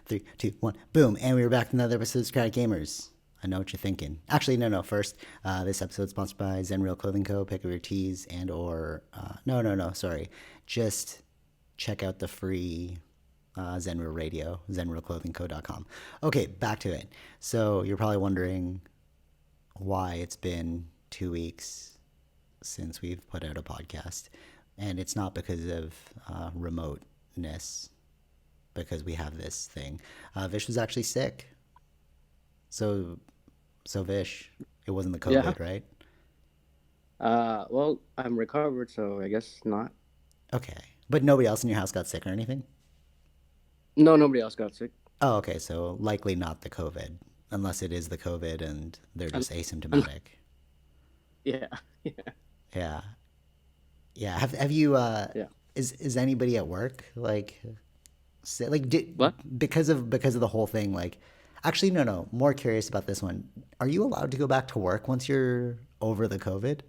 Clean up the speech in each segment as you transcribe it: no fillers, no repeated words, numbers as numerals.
3, 2, 1, boom. And we were back to another episode of Socratic Gamers. I know what you're thinking. Actually, no. First, this episode is sponsored by Zen Real Clothing Co. Pick up your tees and or no. Sorry, just check out the free Zen Real Radio, zenrealclothingco.com. Okay, back to it. So you're probably wondering why it's been 2 weeks since we've put out a podcast, and it's not because of remoteness, because we have this thing. Vish was actually sick. So Vish, it wasn't the COVID, Yeah. right? Well, I'm recovered, so I guess not. Okay. But nobody else in your house got sick or anything? No, nobody else got sick. Oh, okay. So likely not the COVID, unless it is the COVID and they're Un- just un- asymptomatic. yeah, yeah, Yeah. Yeah. Have you yeah. is anybody at work like like did What? because of the whole thing, like actually no, more curious about this one. Are you allowed to go back to work once you're over the COVID?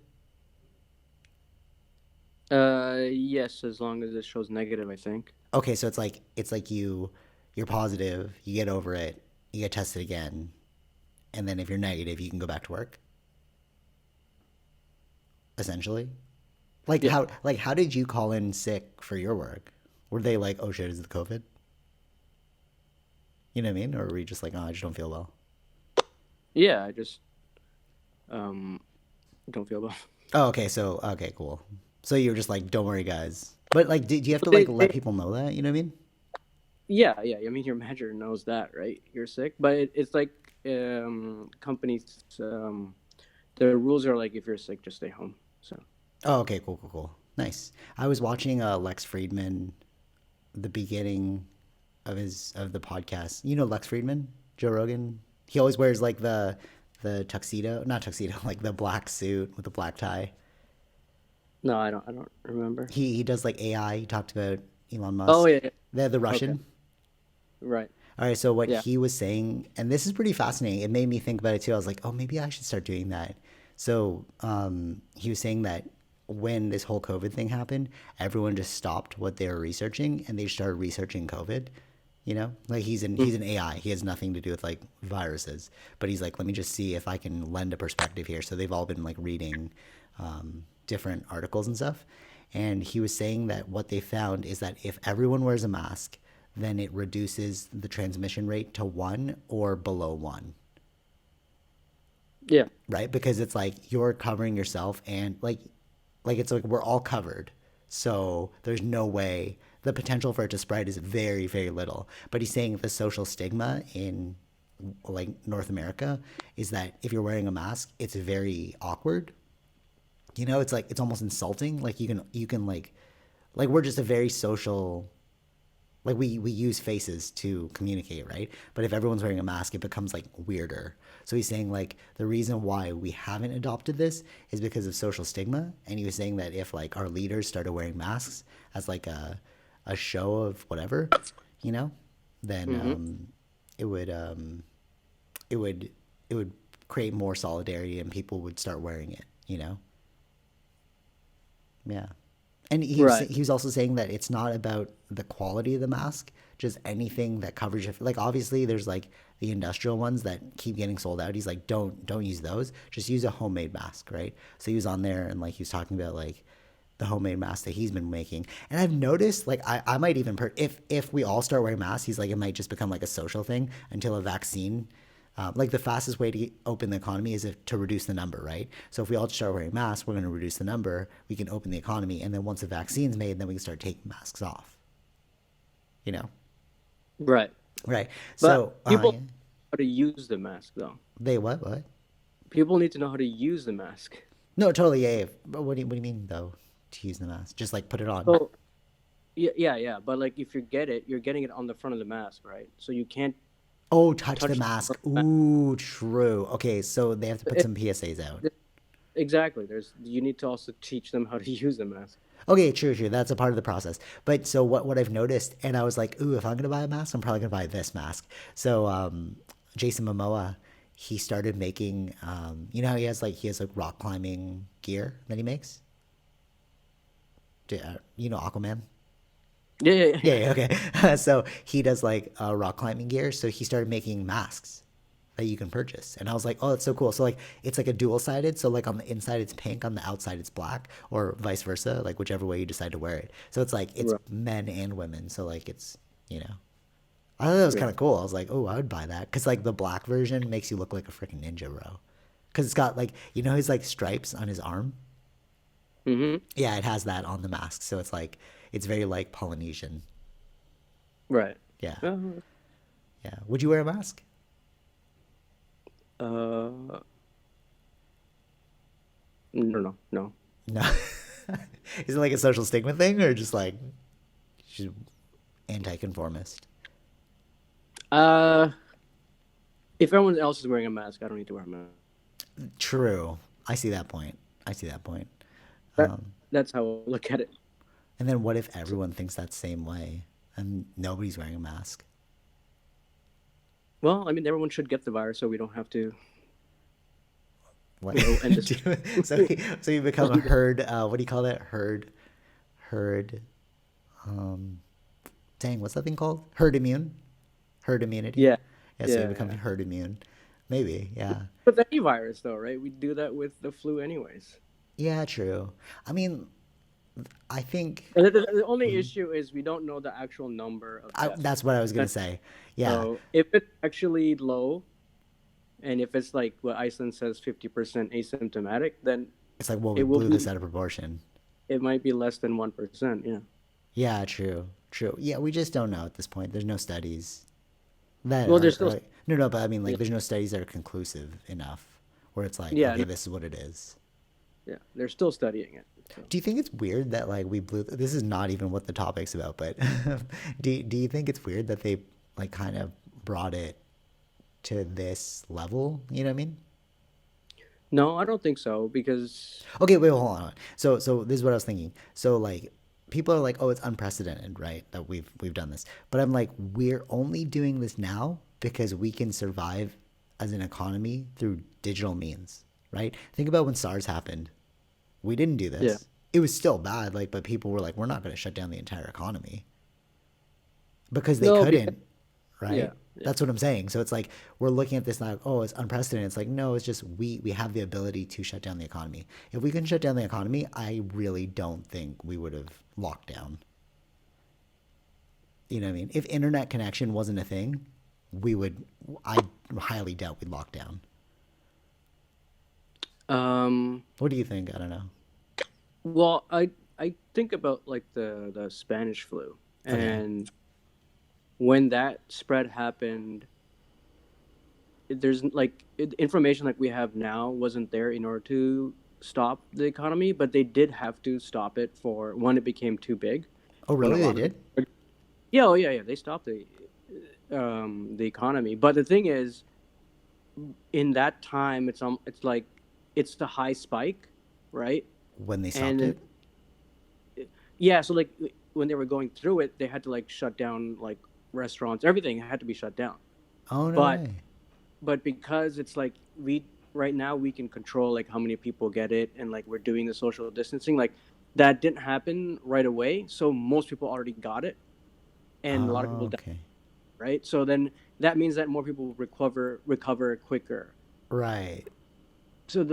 Yes, as long as it shows negative, I think. Okay, so it's like you're positive, you get over it, you get tested again, and then if you're negative, you can go back to work, essentially. Like Yeah. how did you call in sick for your work? Were they like, "Oh shit, is it the COVID?" You know what I mean? Or were you just like, "Oh, I just don't feel well?" Yeah, I just um don't feel well. Oh, okay, so okay, cool. So you were just like, "Don't worry, guys." But like did you have to They, like let they, people know that, you know what I mean? yeah. I mean, your manager knows that, right? You're sick, but it's like companies. The rules are like if you're sick, just stay home. So. Oh, okay, cool. Nice. I was watching Lex Friedman, the beginning of the podcast. You know Lex Friedman, Joe Rogan. He always wears like the tuxedo, not tuxedo, like the black suit with the black tie. No, I don't. I don't remember. He does like AI. He talked about Elon Oh Musk. yeah, yeah. The Okay. Russian. Right. All right, so what Yeah. he was saying, and this is pretty fascinating. It made me think about it too. I was like, oh, maybe I should start doing that. So he was saying that when this whole COVID thing happened, everyone just stopped what they were researching and they started researching COVID. You know, like he's an AI. He has nothing to do with like viruses, but he's like, let me just see if I can lend a perspective here. So they've all been like reading different articles and stuff, and he was saying that what they found is that if everyone wears a mask, then it reduces the transmission rate to 1 or below 1, Yeah. right? Because it's like you're covering yourself and like it's like we're all covered. So there's no way, the potential for it to spread is very, very little. But he's saying the social stigma in like North America is that if you're wearing a mask, it's very awkward. You know, it's like it's almost insulting. Like you can like we're just a very social, like we use faces to communicate, right? But if everyone's wearing a mask, it becomes like weirder. So he's saying like the reason why we haven't adopted this is because of social stigma. And he was saying that if like our leaders started wearing masks as like a show of whatever, you know, then Mm-hmm. it would it would it would create more solidarity and people would start wearing it, you know. Yeah. And Right. he was also saying that it's not about the quality of the mask, just anything that covers your, like obviously there's like the industrial ones that keep getting sold out. He's like, don't use those. Just use a homemade mask, right? So he was on there and like he was talking about like the homemade mask that he's been making. And I've noticed like I might even if we all start wearing masks, he's like it might just become like a social thing until a vaccine, like the fastest way to open the economy is to reduce the number, right? So if we all start wearing masks, we're going to reduce the number. We can open the economy, and then once the vaccine's made, then we can start taking masks off. You know, Right. right? But So people know how to use the mask, though. they what? People need to know how to use the mask. No, totally, yeah. But what do you mean though? To use the mask, just like put it on. So yeah. But like, if you get it, you're getting it on the front of the mask, right? So you can't Oh, touch the touch the mask. front of the mask. Ooh, true. Okay, so they have to put some PSAs out. Exactly. You need to also teach them how to use the mask. Okay, true. That's a part of the process. But so what I've noticed, and I was like, ooh, if I'm gonna buy a mask, I'm probably gonna buy this mask. So Jason Momoa, he started making, you know how he has like rock climbing gear that he makes. You know Aquaman. Yeah, yeah, yeah, Yeah, yeah. yeah, okay. So he does like rock climbing gear. So he started making masks that you can purchase. And I was like, oh, that's so cool. So like it's like a dual sided. So like on the inside it's pink, on the outside it's black, or vice versa, like whichever way you decide to wear it. So it's like it's Right, men and women. So like it's, you know. I thought that was right. kind of cool. I was like, oh, I would buy that. Cause like the black version makes you look like a freaking ninja, bro. Cause it's got like, you know, his like stripes on his arm. Mm-hmm. Yeah, it has that on the mask. So it's like, it's very like Polynesian. Right. Yeah. Uh, Yeah. Would you wear a mask? uh, no, no, no. No. Is it like a social stigma thing or just anti-conformist? Uh, if everyone else is wearing a mask, I don't need to wear a mask. True. I see that point. I see that point. That, that's how I look at it. And then what if So, everyone thinks that same way and nobody's wearing a mask? well, I mean, everyone should get the virus, so we don't have to, What? end this. So you become a herd. What do you call that? Herd. Um, dang, what's that thing called? Herd immune. Herd immunity. Yeah, Yeah, so you yeah, become yeah. herd immune. Maybe. Yeah. With any virus, though, right? We do that with the flu, anyways. Yeah. True. I mean, I think And the only issue is we don't know the actual number of deaths. that's what I was gonna That- say. Yeah. So if it's actually low, and if it's like what Iceland says, 50% asymptomatic, then It's like, well, we it will blew this be. out of proportion. It might be less than 1%. Yeah. Yeah. True. True. Yeah. We just don't know at this point. There's no studies that Well, there's are still. like, no, no, but I mean, Yeah. like, there's no studies that are conclusive enough where it's like, Yeah. okay, No, this is what it is. yeah. They're still studying it. So. Do you think it's weird that like we blew? This is not even what the topic's about, but do you think it's weird that they like kind of brought it to this level? You know what I mean? No, I don't think so because Okay, wait, hold on. So this is what I was thinking. So like people are like, oh, it's unprecedented, right? That we've done this, but I'm like, we're only doing this now because we can survive as an economy through digital means, right? Think about when SARS happened. We didn't do yeah. this. It was still bad, like, but people were like, we're not going to shut down the entire economy because they No, because couldn't, yeah, right? yeah. That's what I'm saying. So it's like we're looking at this like, oh, it's unprecedented. It's like no, it's just we have the ability to shut down the economy. If we couldn't shut down the economy, I really don't think we would have locked down. You know what I mean? If internet connection wasn't a thing, we would. I highly doubt we'd lock down. Um. What do you think? I don't know. Well, I think about like the Spanish flu, Okay. and when that spread happened, there's like information like we have now wasn't there in order to stop the economy, but they did have to stop it for when it became too big. Oh, When a really? They lot of did? people, yeah, oh yeah, yeah, they stopped the economy. But the thing is, in that time, it's like it's the high spike, right? When they stopped And it? yeah, so like when they were going through it, they had to like shut down like restaurants, everything had to be shut down. Oh no But way. because it's like we right now we can control like how many people get it, and like we're doing the social distancing, like that didn't happen right away, so most people already got it, and a lot of Oh, people died, okay. right? So then that means that more people will recover quicker. Right. So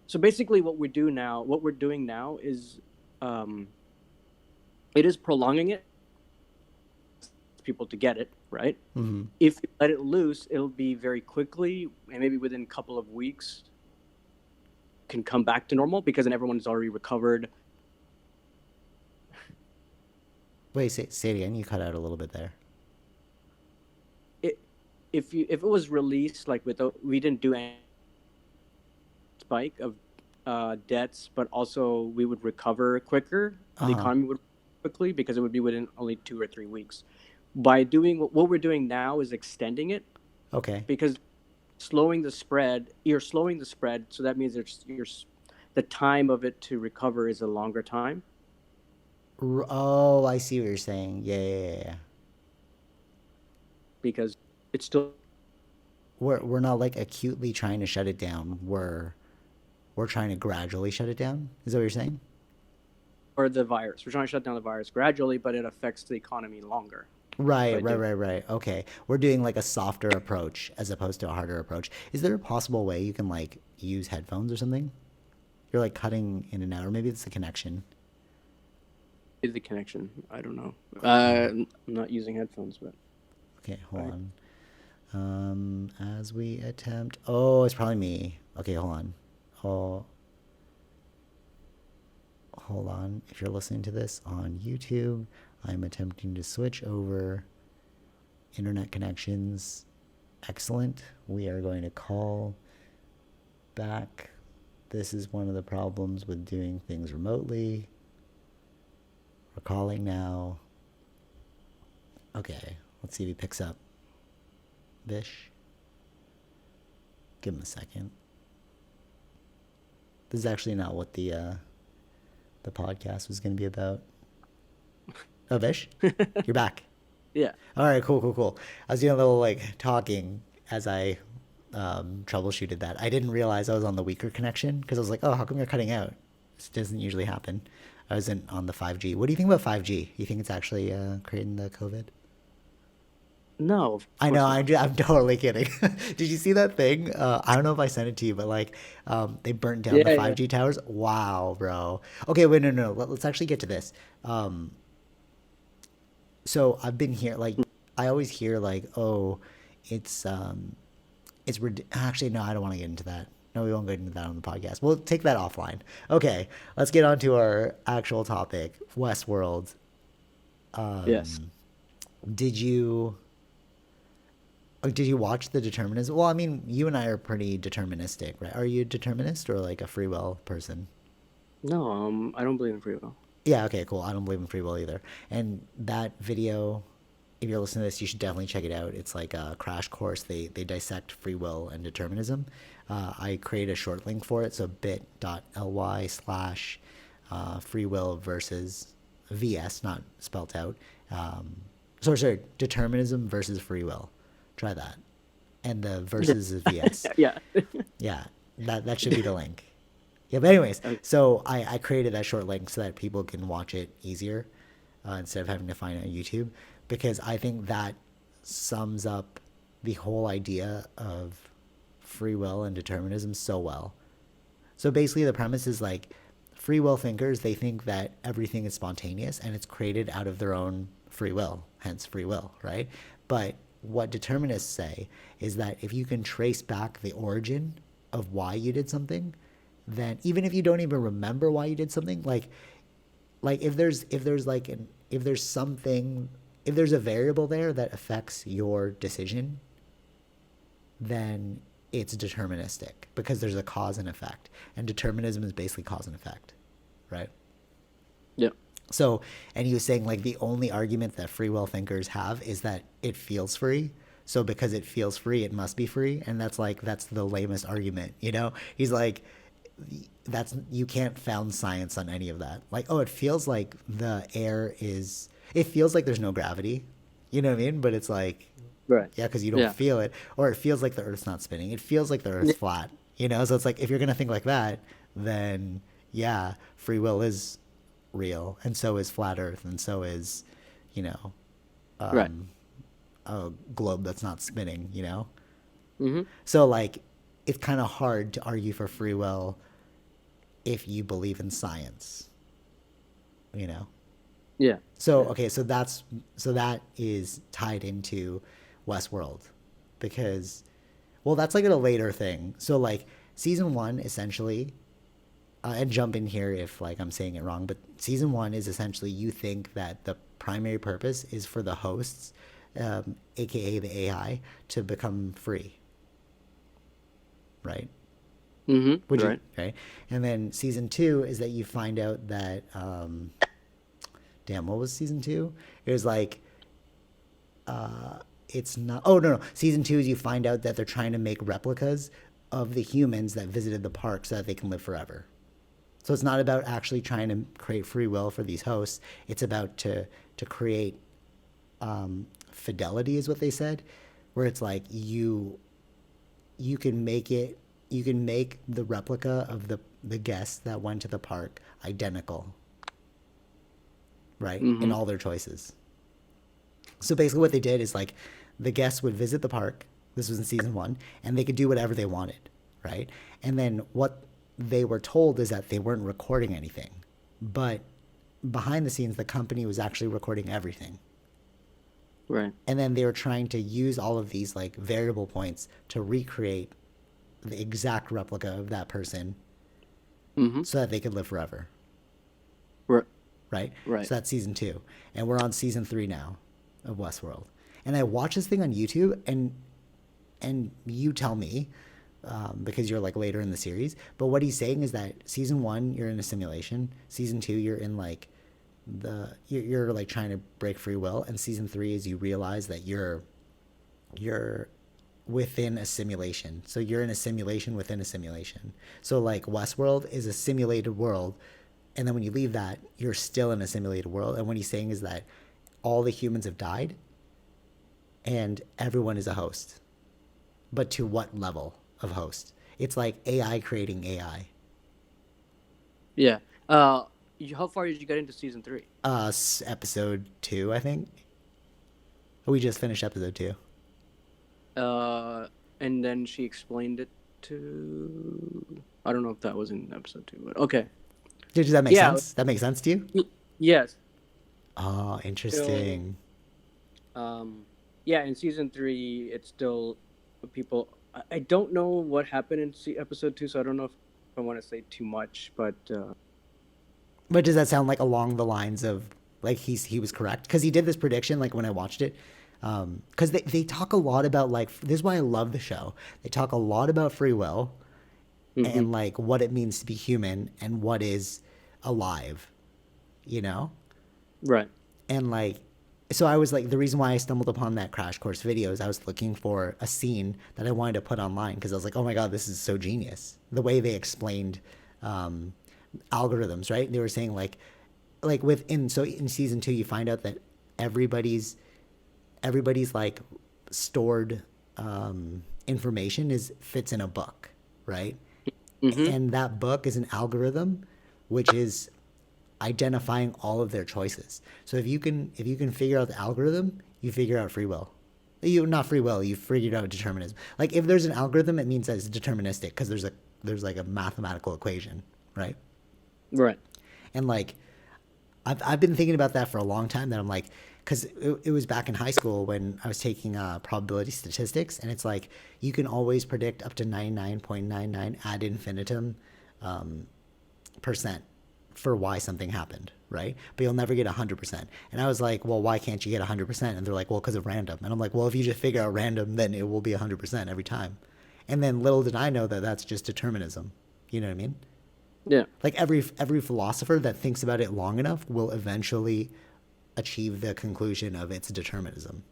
so basically what we're doing now is um it is prolonging it people to get it, right? Mm-hmm. If you let it loose, it'll be very quickly, and maybe within a couple of weeks can come back to normal because then everyone's already recovered. Wait, say it again. You cut out a little bit there. It if it was released like we didn't do any spike of debts, but also we would recover quicker. Uh The huh. economy would quickly because it would be within only 2 or 3 weeks. By doing what we're doing now is extending it Okay. because you're slowing the spread, so that means the time of it to recover is a longer time Oh, I see what you're saying. Yeah, yeah, yeah, yeah. because it's still We're not like acutely trying to shut it down. We're trying to gradually shut it down. Is that what you're saying? or the virus. We're trying to shut down the virus gradually, but it affects the economy longer Right, by right, doing. right, right. Okay. We're doing like a softer approach as opposed to a harder approach. Is there a possible way you can like use headphones or something? You're like cutting in and out, or maybe it's the connection. Is the connection? I don't know. Uh, I'm not using headphones, but okay, go hold ahead. on. As we attempt. Oh, it's probably me. Okay, hold on. Oh, hold on. If you're listening to this on YouTube, I'm attempting to switch over internet connections. Excellent. We are going to call back. This is one of the problems with doing things remotely. We're calling now. Okay, let's see if he picks up. Vish. Give him a second. This is actually not what the podcast was going to be about. Oh, Vish, you're back. Yeah. All right, cool, cool, cool. I was doing a little like talking as I troubleshooted that. I didn't realize I was on the weaker connection because I was like, oh, how come you're cutting out? This doesn't usually happen. I wasn't on the 5G. What do you think about 5G? You think it's actually creating the COVID? No, of I know, course not. I'm totally kidding. Did you see that thing? I don't know if I sent it to you, but like, they burnt down the Yeah, yeah. 5G towers. Wow, bro. Okay, wait, no, no, no. Let's actually get to this. So I've been here, like, I always hear like, oh, it's actually no, I don't want to get into that. No, we won't get into that on the podcast. We'll take that offline. Okay, let's get on to our actual topic, Westworld. Yes. Did you? Did you watch the determinism? Well, I mean, you and I are pretty deterministic, right? Are you a determinist or like a free will person? No, I don't believe in free will. Yeah, okay, cool. I don't believe in free will either. And that video, if you're listening to this, you should definitely check it out. It's like a crash course. They dissect free will and determinism. I created a short link for it, so bit.ly/ free will versus VS, not spelt out. Sorry, determinism versus free will. Try that. And the versus is VS. Yeah. Yeah, that should be the link. Yeah, but anyways, Okay. so I created that short link so that people can watch it easier instead of having to find it on YouTube because I think that sums up the whole idea of free will and determinism so well. So basically, the premise is like free will thinkers, they think that everything is spontaneous and it's created out of their own free will, hence free will, right? But what determinists say is that if you can trace back the origin of why you did something, then even if you don't even remember why you did something, like if there's something, if there's a variable there that affects your decision, then it's deterministic because there's a cause and effect. And determinism is basically cause and effect, right? Yeah. So, and he was saying like the only argument that free will thinkers have is that it feels free. So because it feels free, it must be free. And that's the lamest argument, you know? He's like, that's, you can't found science on any of that. Like, oh, it feels like it feels like there's no gravity. You know what I mean? But it's like, Right. yeah, because you don't Yeah. feel it. Or it feels like the Earth's not spinning. It feels like the Earth's Yeah. flat. You know, so it's like if you're gonna think like that, then yeah, free will is real, and so is flat Earth, and so is, you know, Right. a globe that's not spinning. You know, Mm-hmm. so like it's kind of hard to argue for free will if you believe in science. You know. Yeah. So Yeah. okay, so that is tied into Westworld because well, that's like a later thing. So like season 1 essentially and jump in here if like I'm saying it wrong, but season 1 is essentially you think that the primary purpose is for the hosts aka the AI to become free, right? Mm-hmm. Would you Right. right? And then season 2 is that you find out that damn, what was season 2? It was like it's not. Oh no, no. Season 2 is you find out that they're trying to make replicas of the humans that visited the park so that they can live forever. So it's not about actually trying to create free will for these hosts. It's about to create fidelity, is what they said, where it's like you can make it, you can make the replica of the guests that went to the park identical, right? In Mm-hmm. all their choices. So basically, what they did is like the guests would visit the park. This was in season one, and they could do whatever they wanted, right? And then what they were told is that they weren't recording anything, but behind the scenes, the company was actually recording everything. Right. And then they were trying to use all of these like variable points to recreate the exact replica of that person Mm-hmm. so that they could live forever, Right. right? Right. So that's season two. And we're on season three now of Westworld. And I watched this thing on YouTube, and you tell me, because you're like later in the series, but what he's saying is that season one, you're in a simulation. Season two, you're in like you're like trying to break free will. And season three is you realize that you're within a simulation. So you're in a simulation within a simulation. So like Westworld is a simulated world, and then when you leave that, you're still in a simulated world. And what he's saying is that all the humans have died, and everyone is a host. But to what level of host? It's like AI creating AI. Yeah. How far did you get into season 3? Episode 2, I think. We just finished episode 2. And then she explained it to. I don't know if that was in episode 2, but okay. Does that make sense? That makes sense to you? Yes. Oh, interesting. So, yeah, in season 3, it's still people. I don't know what happened in episode 2, so I don't know if I want to say too much, but. But does that sound like along the lines of like he was correct? Because he did this prediction like when I watched it. Because they talk a lot about like, this is why I love the show. They talk a lot about free will and like what it means to be human and what is alive, you know? Right. And like, so I was like, the reason why I stumbled upon that crash course video is I was looking for a scene that I wanted to put online because I was like, oh my God, this is so genius. The way they explained algorithms, right? They were saying like in season 2, you find out that everybody's like stored information fits in a book, right? And that book is an algorithm which is identifying all of their choices. So if you can figure out the algorithm, you figure out free will. Not free will, you figured out determinism. Like if there's an algorithm, it means that it's deterministic because there's like a mathematical equation, right? Right. And like I've been thinking about that for a long time, that I'm like, because it was back in high school when I was taking probability statistics, and it's like you can always predict up to 99.99 ad infinitum percent for why something happened, right? But you'll never get 100%. And I was like, well, why can't you get 100%? And they're like, well, because of random. And I'm like, well, if you just figure out random, then it will be 100% every time. And then little did I know that that's just determinism. You know what I mean? Yeah. Like every philosopher that thinks about it long enough will eventually achieve the conclusion of its determinism.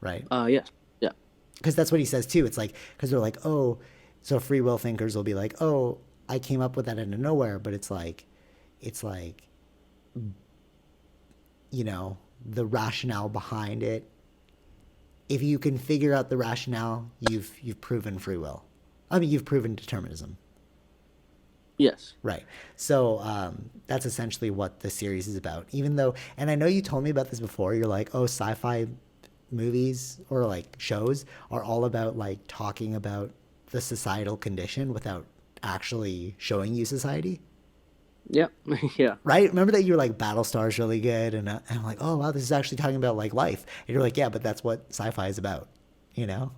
Right? Yes. Yeah. Because that's what he says too. It's like, because they're like, oh, so free will thinkers will be like, oh, I came up with that out of nowhere, but it's like, you know, the rationale behind it. If you can figure out the rationale, you've proven free will. I mean, you've proven determinism. Yes. Right. So that's essentially what the series is about. Even though, and I know you told me about this before, you're like, oh, sci-fi movies or like shows are all about like talking about the societal condition without actually showing you society. Yeah. Yeah. Right? Remember that you were like Battlestar's really good, and I'm like, oh wow, this is actually talking about like life. And you're like, yeah, but that's what sci-fi is about, you know?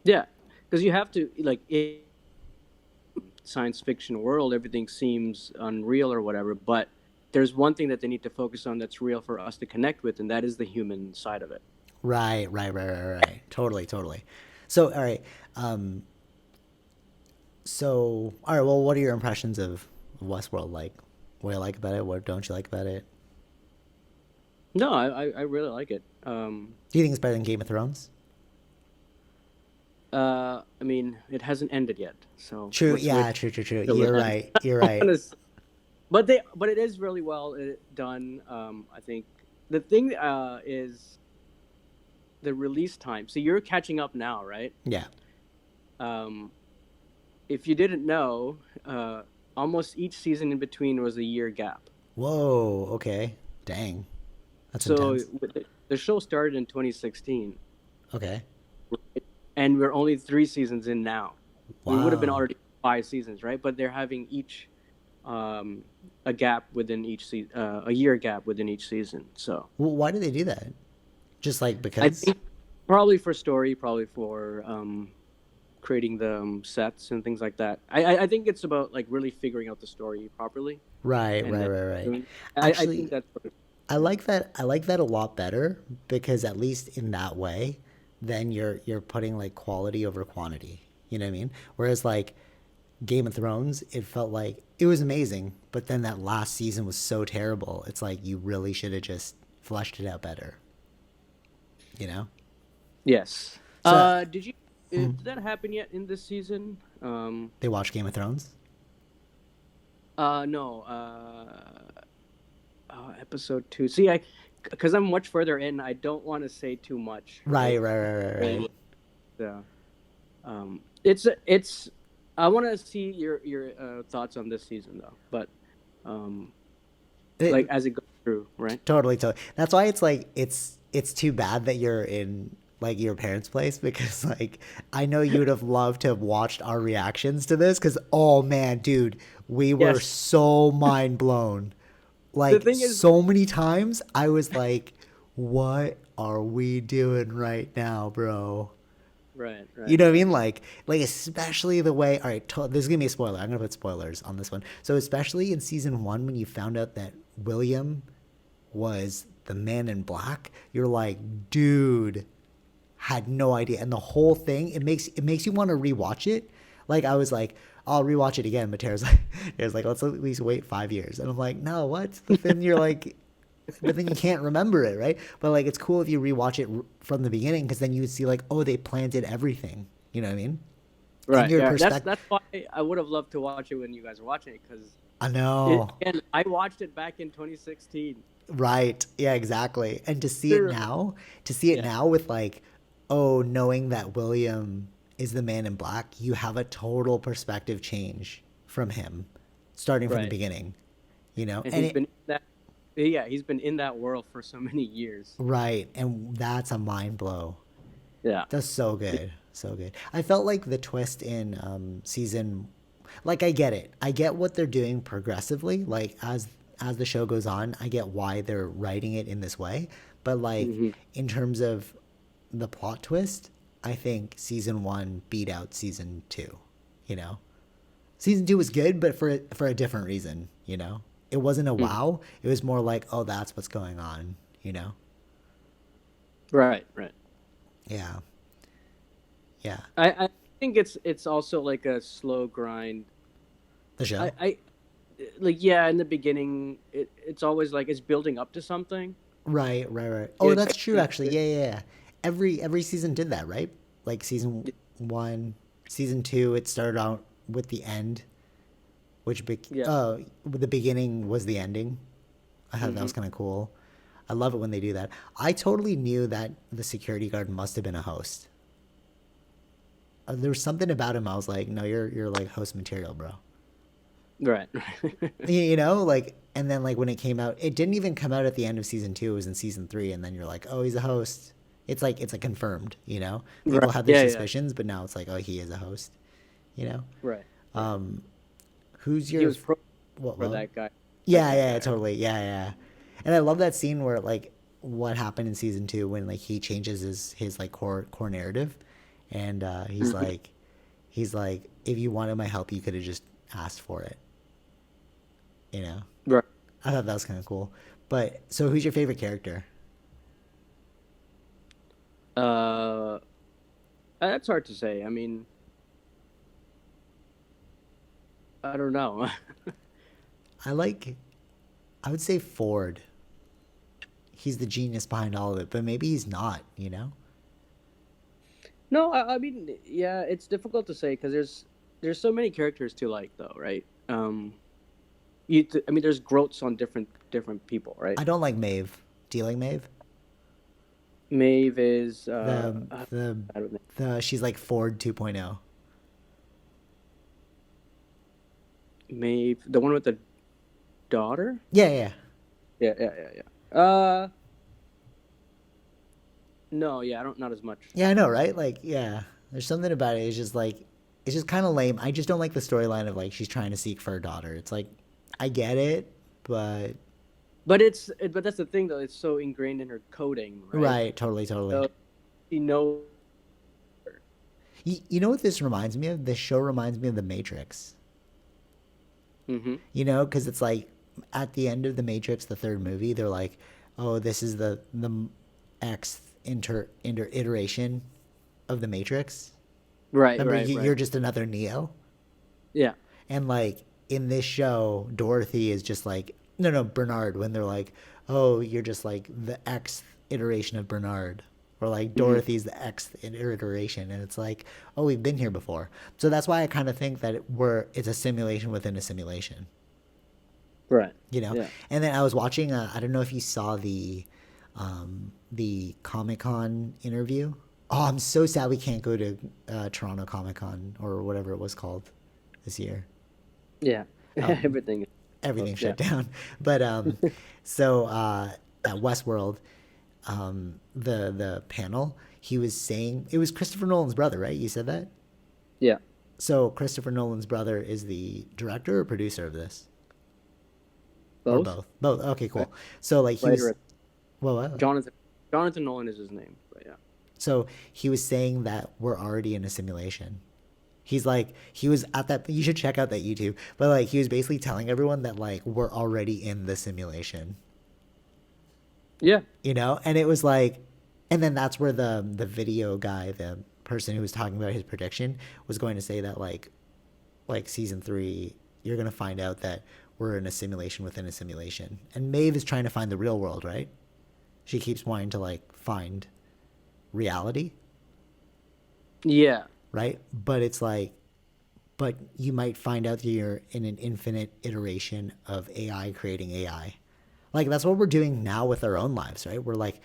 Yeah. Because you have to, like, in science fiction world, everything seems unreal or whatever, but there's one thing that they need to focus on that's real for us to connect with, and that is the human side of it. Right. Totally. So, all right. Well, what are your impressions of Westworld? Like, what do you like about it? What don't you like about it? No, I really like it. Do you think it's better than Game of Thrones? I mean, it hasn't ended yet, so True. Yeah. True. You're right. But it is really well done. I think the thing is the release time. So you're catching up now, right? Yeah. If you didn't know, almost each season in between was a year gap. Whoa. Okay. Dang. That's So intense. the show started in 2016, Okay. and we're only 3 seasons in now. We would have been Wow. already 5 seasons, right? But they're having each um, a gap within each season, a year gap within each season. So Well, why do they do that? Just like I because? think probably for story, probably for creating the sets and things like that. I think it's about like really figuring out the story properly, Right, and right, then right, right. doing. I think Actually, that's what I yeah. like that. I like that a lot better because at least in that way, then you're putting like quality over quantity. You know what I mean? Whereas like Game of Thrones, it felt like it was amazing, but then that last season was so terrible. It's like you really should have just fleshed it out better. You know? Yes. So Did you? Did that happen yet in this season? they watch Game of Thrones. No. Episode 2. See, because I'm much further in, I don't want to say too much, Right, right? right, right, right, right. So, it's. I want to see your thoughts on this season though, but um, like It, as it goes through, right? totally, totally. That's why it's like it's too bad that you're in like your parents' place because like I know you would have loved to have watched our reactions to this because oh man, dude, we were Yes. so mind blown. The Like thing is, so many times I was like, what are we doing right now, bro? right, You right. know what I mean? Like especially the way. All right, this is gonna be a spoiler. I'm gonna put spoilers on this one. So especially in season one, when you found out that William was the man in black, you're like, dude, had no idea. And the whole thing, it makes you want to rewatch it. Like I was like, I'll rewatch it again, but Tara's like, let's at least wait 5 years. And I'm like, no, what? But then you're like, but then you can't remember it, right? But like, it's cool if you rewatch it from the beginning because then you would see like, oh, they planted everything. You know what I mean? And Right. your Yeah. perspective. That's why I would have loved to watch it when you guys were watching it because I know. again I watched it back in 2016. Right. Yeah, exactly. And Literally. to see it Yeah. now with like, oh, knowing that William is the man in black, you have a total perspective change from him starting from the Right. beginning, you know? And And he's it, been in that. Yeah, he's been in that world for so many years. right. And that's a mind blow. Yeah. That's so good. So good. I felt like the twist in season, like I get it. I get what they're doing progressively. Like as the show goes on, I get why they're writing it in this way. But like Hmm. in terms of the plot twist, I think season one beat out season two. You know, season two was good, but for a different reason. You know, it wasn't a Hmm. wow. It was more like, oh, that's what's going on. You know, Right. Right. yeah, yeah. I think it's also like a slow grind. The I show. I like yeah. In the beginning, it's always like it's building up to something. Right, right, right. You Oh, that's expect true. it Actually, to- yeah, yeah, yeah. Every season did that, right? Like season one, season two, it started out with the end, Yeah. the beginning was the ending. I thought that Hmm. was kind of cool. I love it when they do that. I totally knew that the security guard must have been a host. There was something about him. I was like, no, you're like host material, bro. Right. You know, like, and then like when it came out, it didn't even come out at the end of season two. It was in season three, and then you're like, oh, he's a host. It's like confirmed. You know, people Right. had their Yeah. Yeah. suspicions, but now it's like, oh, he is a host. You know, Right. Right. who's He your was pro what? for What? that guy. That Yeah, guy. yeah, Yeah. totally. Yeah, yeah. And I love that scene where like what happened in season two when like he changes his like core narrative, and Mhm. he's like, if you wanted my help, you could have just asked for it. You know. Right. I thought that was kind of cool. But so, who's your favorite character? Uh, that's hard to say. I mean, I don't know. I like. I would say Ford. He's the genius behind all of it, but maybe he's not. You know. No, I mean, yeah, it's difficult to say because there's so many characters to like, though, right? I mean, there's growths on different people, right? I don't like Maeve. Do you like Maeve? Maeve is The the I don't know. the she's like Ford 2.0. Maeve, the one with the daughter? Yeah, yeah. Yeah. No, yeah, I don't, not as much. Yeah, I know, right? Like, yeah, there's something about it. It's just like, it's just kind of lame. I just don't like the storyline of like she's trying to seek for her daughter. It's like, I get it, but But that's the thing though. It's so ingrained in her coding, right? right, totally, totally. So she knows. You know what this reminds me of? This show reminds me of The Matrix. Mm-hmm. You know, because it's like at the end of The Matrix, the third movie, they're like, oh, this is the X iteration of The Matrix. Right, Remember, right, you're right. just another Neo. Yeah. And like in this show, Dorothy is just like, no, Bernard, when they're like, oh, you're just like the X iteration of Bernard. Or like Mm-hmm. Dorothy's the X iteration. And it's like, oh, we've been here before. So that's why I kind of think that it's a simulation within a simulation. Right. You know? Yeah. And then I was watching, I don't know if you saw the Comic Con interview. Oh, I'm so sad we can't go to Toronto Comic Con or whatever it was called this year. Yeah. Um, Everything. Everything Yeah. shut down. But so at Westworld, the panel, he was saying it was Christopher Nolan's brother, right? You said that. Yeah. So Christopher Nolan's brother is the director or producer of this, or Both. both? Both. Okay, Right. cool. So like he was, Writer. well, what? Jonathan Nolan is his name. But yeah. So he was saying that we're already in a simulation. He's like, he was at that, you should check out that YouTube, but like he was basically telling everyone that like we're already in the simulation, Yeah. you know? And it was like, and then that's where the video guy, the person who was talking about his prediction, was going to say that like season 3, you're going to find out that we're in a simulation within a simulation. And Maeve is trying to find the real world, right? She keeps wanting to like find reality, Yeah. right? But it's like, but you might find out that you're in an infinite iteration of AI creating AI. Like that's what we're doing now with our own lives, right? We're like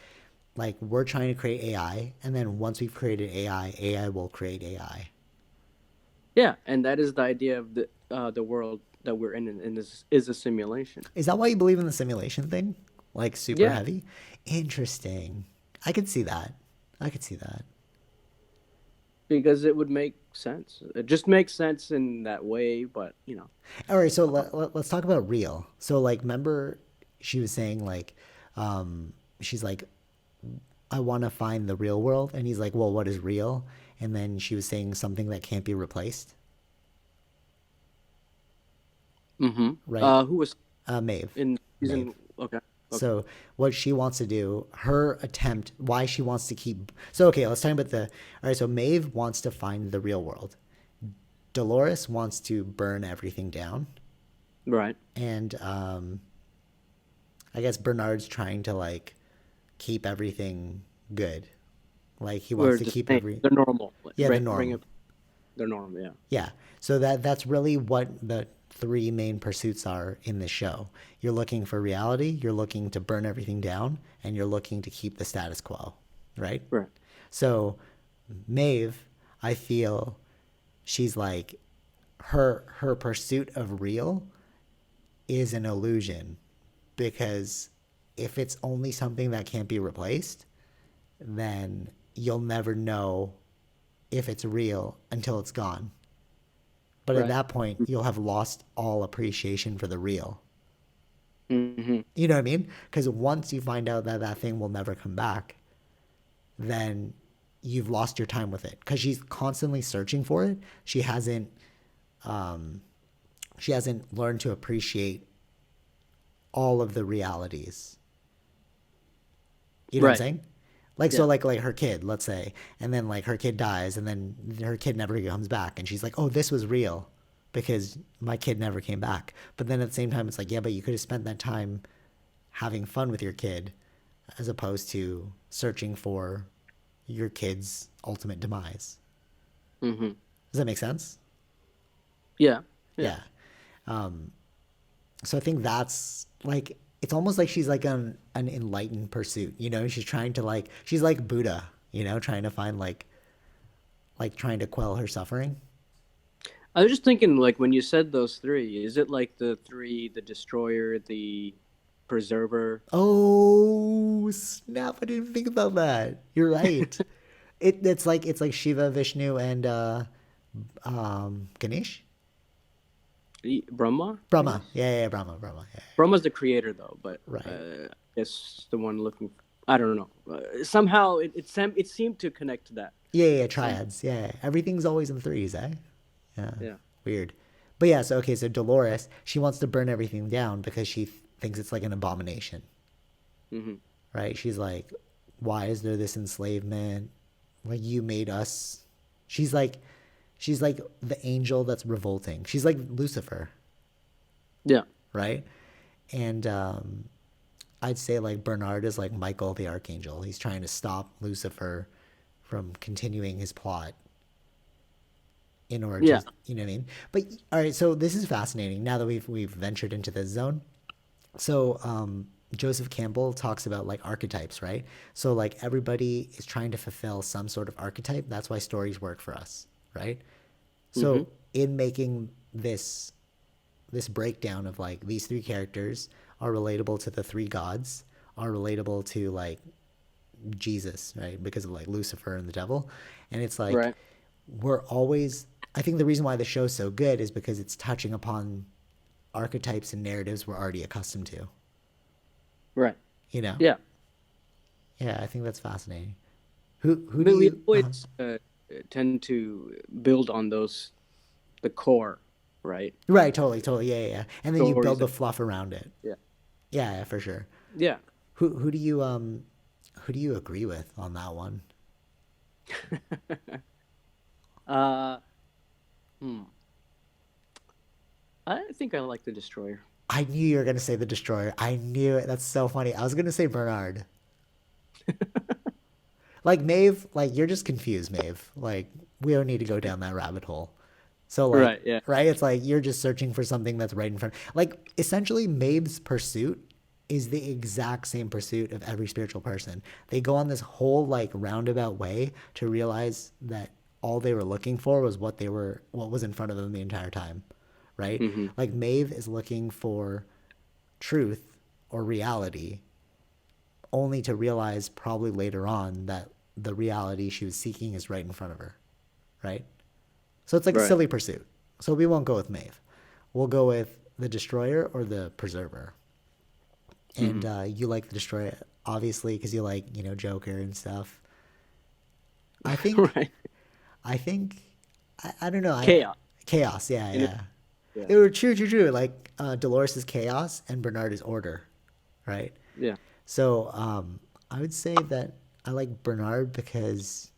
we're trying to create AI, and then once we've created AI, AI will create AI. Yeah. And that is the idea of the world that we're in this is a simulation. Is that why you believe in the simulation thing? Like super Yeah. heavy? Interesting. I could see that. I could see that. Because it would make sense. It just makes sense in that way, but All right, so let's talk about real. So like, remember she was saying like, she's like, I want to find the real world, and he's like, well, what is real? And then she was saying something that can't be replaced, mm-hmm. right? Who was Maeve. in Maeve. season? Okay. Okay. So what she wants to do, her attempt, why she wants to keep. So okay, let's talk about the. All right, so Maeve wants to find the real world. Dolores wants to burn everything down, Right. and I guess Bernard's trying to like keep everything good. Like he We're wants to just keep saying every. the normal. Yeah, the Bring norm. it the norm. Yeah. Yeah. So that's really what the three main pursuits are in this show. You're looking for reality, you're looking to burn everything down, and you're looking to keep the status quo, right? Right. So Maeve, I feel she's like her pursuit of real is an illusion, because if it's only something that can't be replaced, then you'll never know if it's real until it's gone. But at Right. that point, you'll have lost all appreciation for the real. Mm-hmm. You know what I mean? Because once you find out that that thing will never come back, then you've lost your time with it. Because she's constantly searching for it. Um, she hasn't learned to appreciate all of the realities. You know what I'm Right. saying? Like so Yeah. like her kid, let's say, and then like her kid dies, and then her kid never comes back, and she's like, oh, this was real because my kid never came back. But then at the same time, it's like, yeah, but you could have spent that time having fun with your kid as opposed to searching for your kid's ultimate demise. Mm-hmm. Does that make sense? Yeah. Yeah. Yeah. So I think that's like, it's almost like she's like an enlightened pursuit, you know? She's trying to like, she's like Buddha, you know, trying to find like trying to quell her suffering. I was just thinking, like, when you said those three, is it like the three, the destroyer, the preserver? Oh snap! I didn't think about that. You're right. It's like Shiva, Vishnu, and Ganesh. Brahma, I Brahma. guess. Yeah, yeah, Brahma, Brahma. Yeah, Brahma's the creator, though, but right. I guess the one looking. I don't know. Somehow it seemed to connect to that. Yeah, yeah, Some triads. Yeah, yeah. Everything's always in threes, eh? Yeah, yeah. weird. But yeah, so okay, so Dolores, she wants to burn everything down because she thinks it's like an abomination, Hmm. right? She's like, why is there this enslavement? Like you made us. She's like, she's like the angel that's revolting. She's like Lucifer, Yeah. right? And I'd say like Bernard is like Michael the archangel. He's trying to stop Lucifer from continuing his plot in order to, Yeah. you know what I mean? But all right, so this is fascinating now that we've ventured into this zone. So Joseph Campbell talks about like archetypes, right? So like everybody is trying to fulfill some sort of archetype. That's why stories work for us, right? Hmm. So in making this breakdown of like these three characters are relatable to the three gods, are relatable to like Jesus, right? Because of like Lucifer and the devil. And it's like Right. we're always I think the reason why the show's so good is because it's touching upon archetypes and narratives we're already accustomed to. Right. You know? Yeah. Yeah, I think that's fascinating. Who do But we you always tend to build on those, the core, right? Right, totally, totally. Yeah, yeah, yeah. And then you Stories build the that, fluff around it. yeah. Yeah, yeah, for sure. Yeah. Who do you agree with on that one? uh, hmm. I think I like the destroyer. I knew you were gonna say the destroyer. I knew it. That's so funny. I was gonna say Bernard. Like Maeve, like you're just confused, Maeve. Like we don't need to go down that rabbit hole. So like, Right. Yeah. right? It's like you're just searching for something that's right in front. Like essentially, Maeve's pursuit is the exact same pursuit of every spiritual person. They go on this whole like roundabout way to realize that all they were looking for was what was in front of them the entire time, right? Hmm. Like Maeve is looking for truth or reality only to realize probably later on that the reality she was seeking is right in front of her, right? So it's like a Right. silly pursuit. So we won't go with Maeve. We'll go with the Destroyer or the Preserver. And Hmm. you like the Destroyer, obviously, because you like, Joker and stuff. I think, Right. I think, I don't know. Chaos. Chaos, yeah, In it. yeah. Yeah. It were true, true, true. Like Dolores is chaos and Bernard is order, right? Yeah. So I would say that I like Bernard because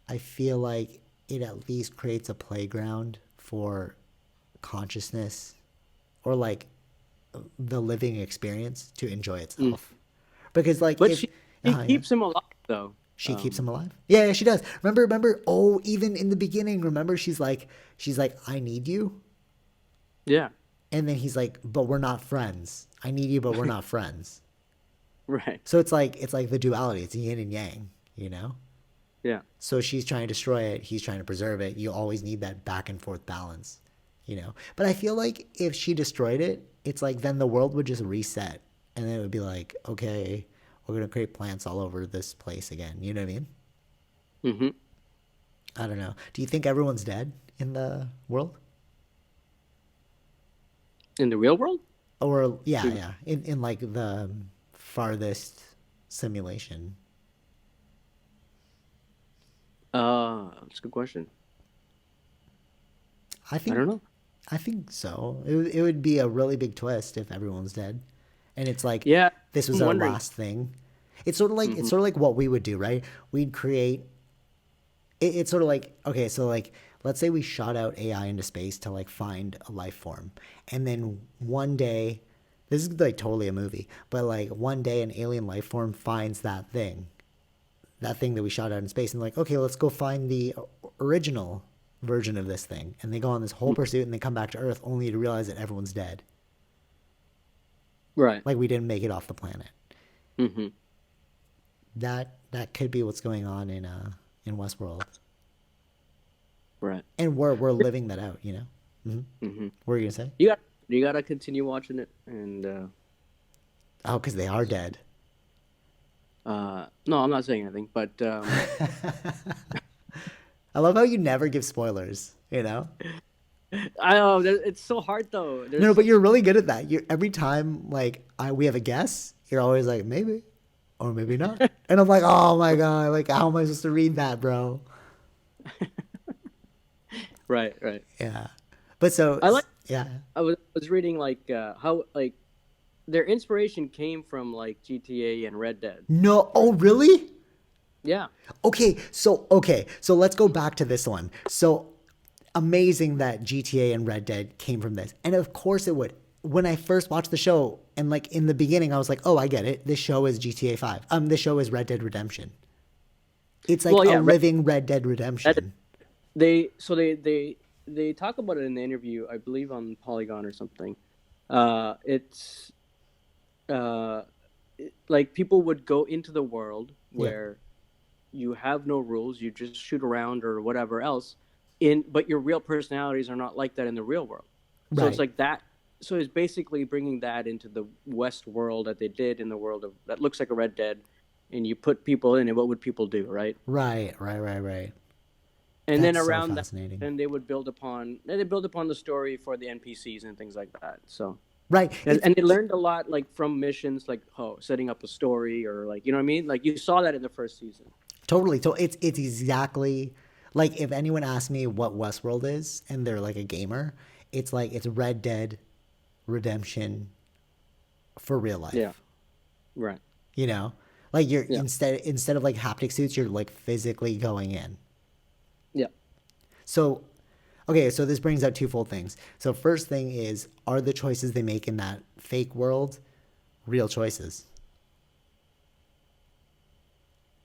I feel like it at least creates a playground for consciousness or like the living experience to enjoy Mm. itself. Because like But if she yeah, keeps him alive though. she keeps him alive. Yeah, yeah, she does. Remember, oh, even in the beginning, remember she's like I need you. Yeah. And then he's like, but we're not friends. I need you, but we're not friends. Right. So it's like the duality. It's yin and yang, you know? Yeah. So she's trying to destroy it, he's trying to preserve it. You always need that back and forth balance. But I feel like if she destroyed it, it's like then the world would just reset. And then it would be like, okay, we're going to create plants all over this place again. You know what I mean? Hmm. I don't know. Do you think everyone's dead in the world? In the real world? Or, yeah, Do- yeah. In like the farthest simulation. That's a good question. I I think don't know. I think so. It would be a really big twist if everyone's dead, and it's like Yeah. this was I'm our wondering. last thing. It's sort of like it's Hmm. sort of like what we would do, right? We'd create. It's sort of like okay, so like let's say we shot out AI into space to like find a life form, and then one day, this is like totally a movie, but like one day an alien life form finds that thing that we shot out in space, and like okay, let's go find the original version of this thing, and they go on this whole pursuit, and they come back to Earth only to realize that everyone's dead. Right. Like we didn't make it off the planet. Hmm. That could be what's going on in Westworld. Right. And we're living that out, you know. Mm-hmm. What were you gonna say? You gotta continue watching it, and Oh, because they are dead. no, I'm not saying anything, but I love how you never give spoilers, you know. I know it's so hard though. No, There's no, but so, you're really good at that. You every time like we have a guess, you're always like maybe or maybe not, and I'm like, oh my god, like how am I supposed to read that, bro? right, right. Yeah, but so I like. yeah. I was reading like how like their inspiration came from like GTA and Red Dead. No, oh Right. really? Yeah. Okay, so let's go back to this one. So amazing that GTA and Red Dead came from this. And of course it would. When I first watched the show and like in the beginning I was like, "Oh, I get it. This show is GTA 5. This show is Red Dead Redemption." It's like Well, a yeah. living Red Dead Red, Redemption. they talk about it in the interview, I believe on Polygon or something. It's uh, like people would go into the world Yeah. where you have no rules, you just shoot around or whatever else. But your real personalities are not like that in the real world. So it's Right. like that. So it's basically bringing that into the West world that they did in the world of that looks like a Red Dead, and you put people in it. What would people do, right? Right. And then That's so around that, fascinating. then they build upon the story for the NPCs and things like that. So Right. and they learned a lot like from missions, like setting up a story or like you know what I mean. Like you saw that in the first season. Totally. So it's exactly like if anyone asks me what Westworld is and they're like a gamer, it's like it's Red Dead Redemption for real Yeah. life. Right. You know? Like you're Yeah. instead of like haptic suits, you're like physically going in. Yeah. So okay, so this brings out twofold things. So first thing is, are the choices they make in that fake world real choices?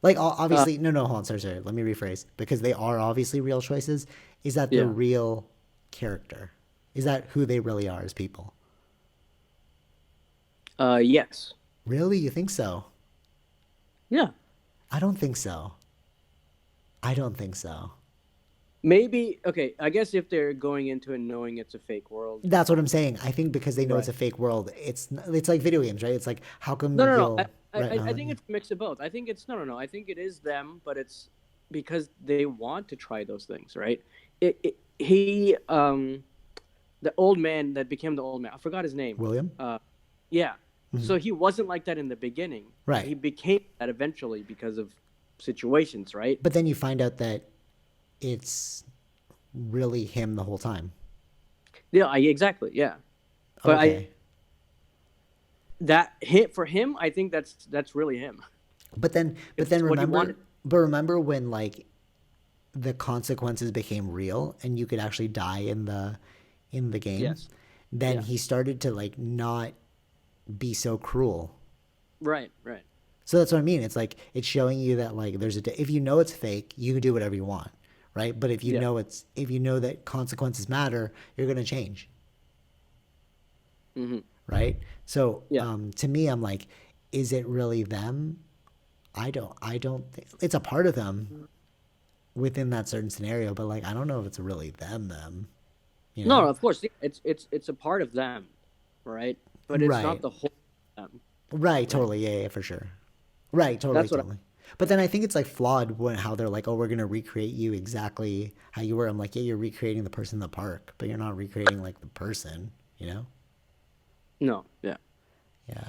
Like Uh, obviously, no, hold on, sorry. Let me rephrase because they are obviously real choices. Is that the yeah. real character? Is that who they really are as people? Yes. Really, you think so? Yeah. I don't think so. I don't think so. Maybe. Okay. I guess if they're going into it knowing it's a fake world. That's what I'm saying. I think because they know it's Right. a fake world, it's like video games, right? It's like how come No, no, no. you'll right? I think it's a mix of both. I think it's no, no, no. I think it is them, but it's because they want to try those things, right? He, the old man that became the old man. I forgot his name. William, Uh, yeah. So he wasn't like that in the beginning. right? He became that eventually because of situations, right? But then you find out that it's really him the whole time. Yeah, exactly. Yeah. But I Okay. that hit for him, I think that's really him. But It's then what he wanted. remember when like the consequences became real and you could actually die in the game, Yes. then Yeah. he started to like not be so cruel. Right. Right. So that's what I mean. It's like it's showing you that like there's if you know it's fake, you can do whatever you want, right? But Yeah. if you know that consequences matter, you're gonna change, Hmm. right? So Yeah. to me, I'm like, is it really them? I don't think it's a part of them within that certain scenario, but like I don't know if it's really them, you No, know? no, of course, yeah, it's a part of them, right? But it's not Right. the whole of them, Right, right? totally. Yeah, for sure. Right, That's what. totally. But then I think it's like flawed when how they're like, "Oh, we're gonna recreate you exactly how you were." I'm like, "Yeah, you're recreating the person in the park, but you're not recreating like the person, you know?" No, yeah, Yeah.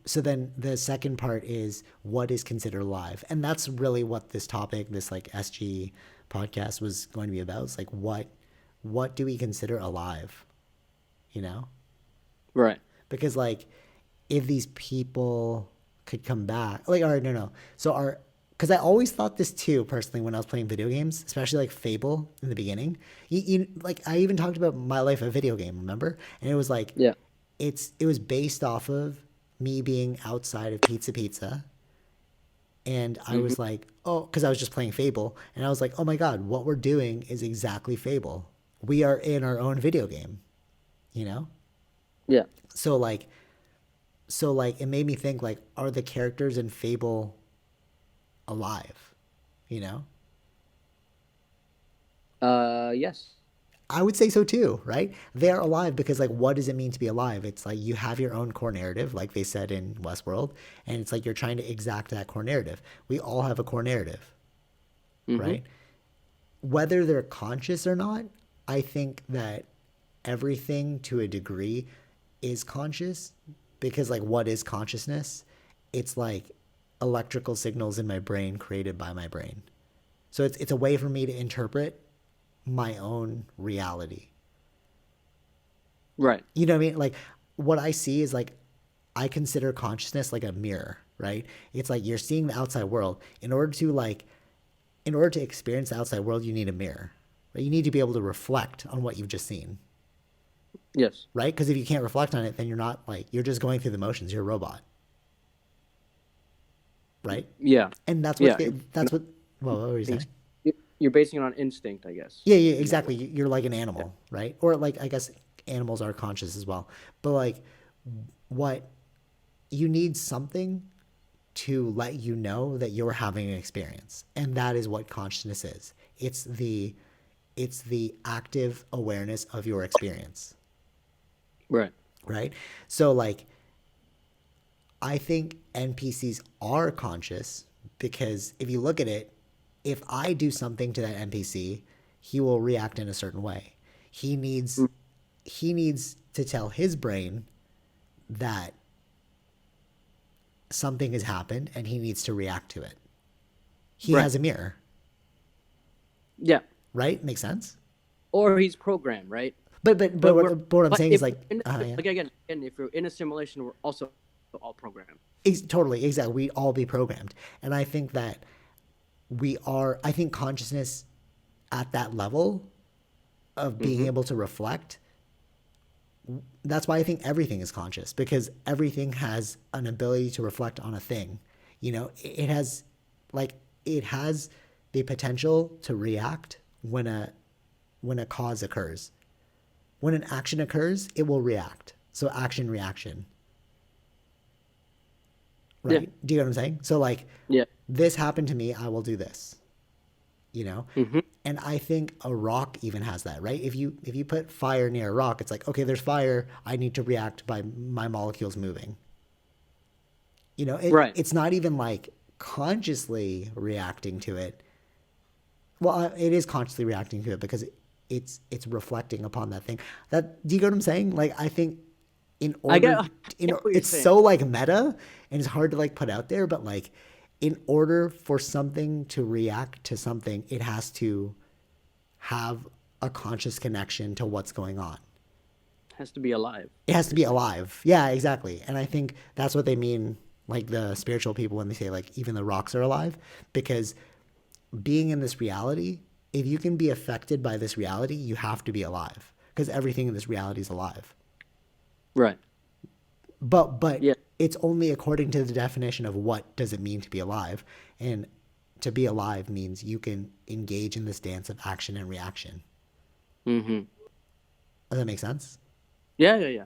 So then the second part is what is considered live, and that's really what this topic, this like SG podcast, was going to be about. It's like what do we consider alive, you know? right. Because like if these people could come back like all right no so our because I always thought this too personally when I was playing video games, especially like Fable in the beginning. Like I even talked about my life a video game, remember? And it was like Yeah. it was based off of me being outside of Pizza, and I Hmm. was like, oh, because I was just playing Fable, and I was like, oh my god, what we're doing is exactly Fable. We are in our own video game, you know? Yeah. So like it made me think like, are the characters in Fable alive? You know? Yes. I would say so too, right? They are alive because, like, what does it mean to be alive? It's like you have your own core narrative, like they said in Westworld, and it's like you're trying to exact that core narrative. We all have a core narrative, Mm-hmm. right? Whether they're conscious or not, I think that everything to a degree is conscious because, like, what is consciousness? It's like electrical signals in my brain created by my brain. So it's a way for me to interpret my own reality. Right. You know what I mean? Like, what I see is like, I consider consciousness like a mirror, right? It's like you're seeing the outside world. In order to experience the outside world, you need a mirror. Right? You need to be able to reflect on what you've just seen, Yes. right? Because if you can't reflect on it, then you're not like, you're just going through the motions. You're a robot, right? Yeah. And Yeah. that's what, well, what were you saying? You're basing it on instinct, I guess. Yeah, yeah, In that exactly. way. You're like an Yeah. animal, right? Or like, I guess animals are conscious as well. But like, what you need something to let you know that you're having an experience, and that is what consciousness is. It's the active awareness of your experience, Right. right? So like, I think NPCs are conscious because if you look at it, if I do something to that NPC, he will react in a certain way. He needs Mm. he needs to tell his brain that something has happened and he needs to react to it. He Right. has a mirror, Yeah. right? Makes sense? Or he's programmed, right? But But we're what I'm but saying is if like, we're in yeah. like again, if you're in a simulation, we're also all programmed. Totally, exactly. We'd all be programmed. And I think that I think consciousness at that level of being Mm-hmm. able to reflect, that's why I think everything is conscious because everything has an ability to reflect on a thing. You know, it has the potential to react when a cause occurs. When an action occurs, it will react. So action reaction, Yeah. right? Do you know what I'm saying? So like, Yeah. this happened to me, I will do this. You know? Mm-hmm. And I think a rock even has that, right? If you put fire near a rock, it's like, okay, there's fire, I need to react by my molecules moving. You know, Right. it's not even like consciously reacting to it. Well, it is consciously reacting to it because it's reflecting upon that thing. That, do you get what I'm saying? Like, I think in I get, order, I get what you're it's saying. so like meta and it's hard to like put out there, but like, in order for something to react to something, it has to have a conscious connection to what's going on. Has to be alive. It has to You're be saying. alive. Yeah, exactly. And I think that's what they mean, like the spiritual people, when they say like even the rocks are alive, because being in this reality, if you can be affected by this reality, you have to be alive because everything in this reality is alive. Right. But Yeah. it's only according to the definition of what does it mean to be alive, and to be alive means you can engage in this dance of action and reaction. Mm-hmm. Does that make sense? Yeah. Yeah. Yeah.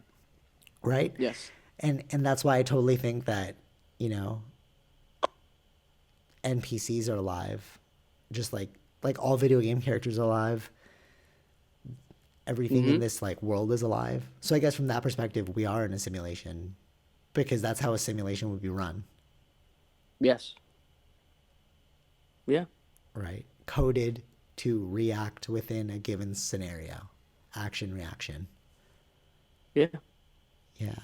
Right? Yes. And that's why I totally think that, you know, NPCs are alive, just like all video game characters are alive. Everything Mm-hmm. in this like world is alive. So I guess from that perspective, we are in a simulation because that's how a simulation would be run, Yes. Yeah. right? Coded to react within a given scenario, action reaction. Yeah. Yeah.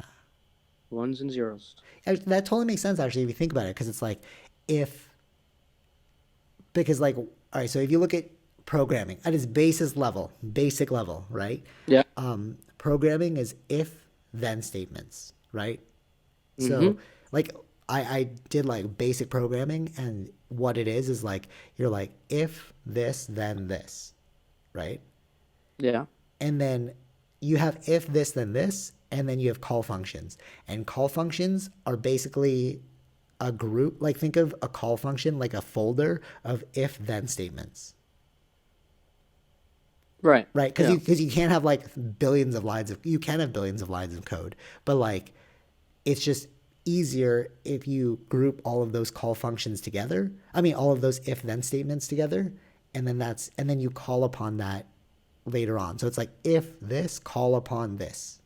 Ones and zeros. That totally makes sense actually if you think about it because it's like, if because like, all right, so if you look at programming at its basic level, right? Yeah. Programming is if then statements, right? Mm-hmm. So like, I did like basic programming, and what it is like, you're like, if this then this, right? Yeah. And then you have if this then this, and then you have call functions, and call functions are basically a group. Like, think of a call function like a folder of if then statements, Right. right? Yeah. Because you can't have like billions of lines of, you can have billions of lines of code, but like, it's just easier if you group all of those call functions together. I mean, all of those if then statements together, and then you call upon that later on. So it's like, if this, call upon this.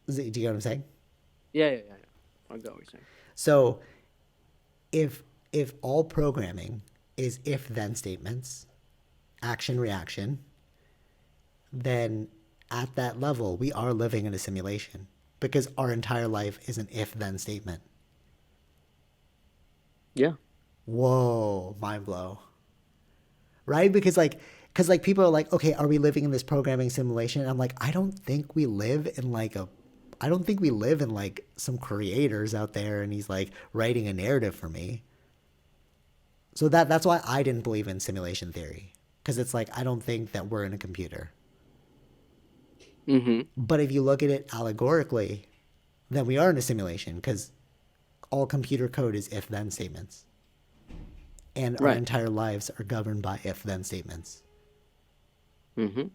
Do you get what I'm saying? Yeah. I got what you're saying. So if all programming is if then statements, action reaction, then at that level we are living in a simulation, because our entire life is an if then statement. Yeah. Whoa, mind blow. Right? Because people are like, okay, are we living in this programming simulation? And I'm like, I don't think we live in like some creators out there and he's like writing a narrative for me. So that's why I didn't believe in simulation theory, because it's like, I don't think that we're in a computer. Mm-hmm. But if you look at it allegorically, then we are in a simulation, because all computer code is if then statements. And our Right. entire lives are governed by if then statements. Mm-hmm.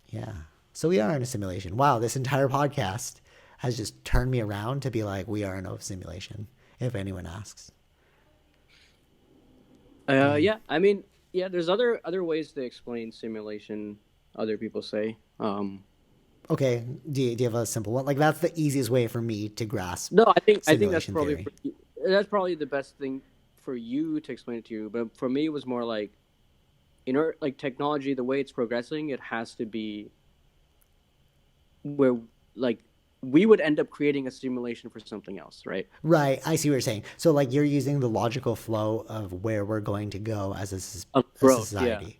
Yeah. So we are in a simulation. Wow, this entire podcast has just turned me around to be like, we are in a simulation, if anyone asks. Yeah. I mean, yeah. There's other ways to explain simulation. Other people say. Okay, do you have a simple one? Like, that's the easiest way for me to grasp No, I think that's simulation probably theory. that's probably the best thing for you to explain it to you. But for me, it was more like, like technology, the way it's progressing, it has to be where like we would end up creating a simulation for something else, right? Right, I see what you're saying. So, like, you're using the logical flow of where we're going to go as Of a growth. Yeah. society. Yeah.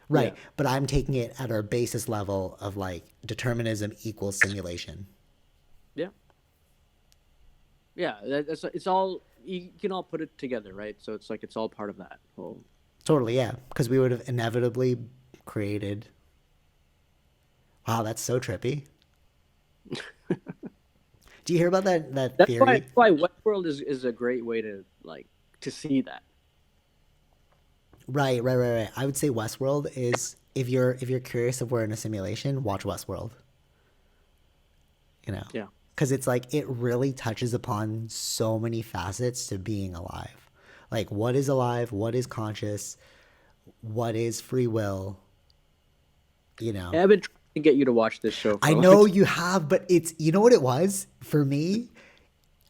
Right, but I'm taking it at our basis level of like determinism equals simulation. Yeah. Yeah. It's all, you can all put it together, right? So it's like it's all part of that whole. Totally, yeah, because we would have inevitably created. Wow, that's so trippy. Do you hear about that That's why theory? Westworld is a great way to like to see that. Right. I would say Westworld is, if you're curious if we're in a simulation, watch Westworld. You know, Yeah. because it's like, it really touches upon so many facets to being alive. Like, what is alive? What is conscious? What is free will? You know, And I've been trying to get you to watch this show for I a long know time. you have, but it's, you know what it was for me?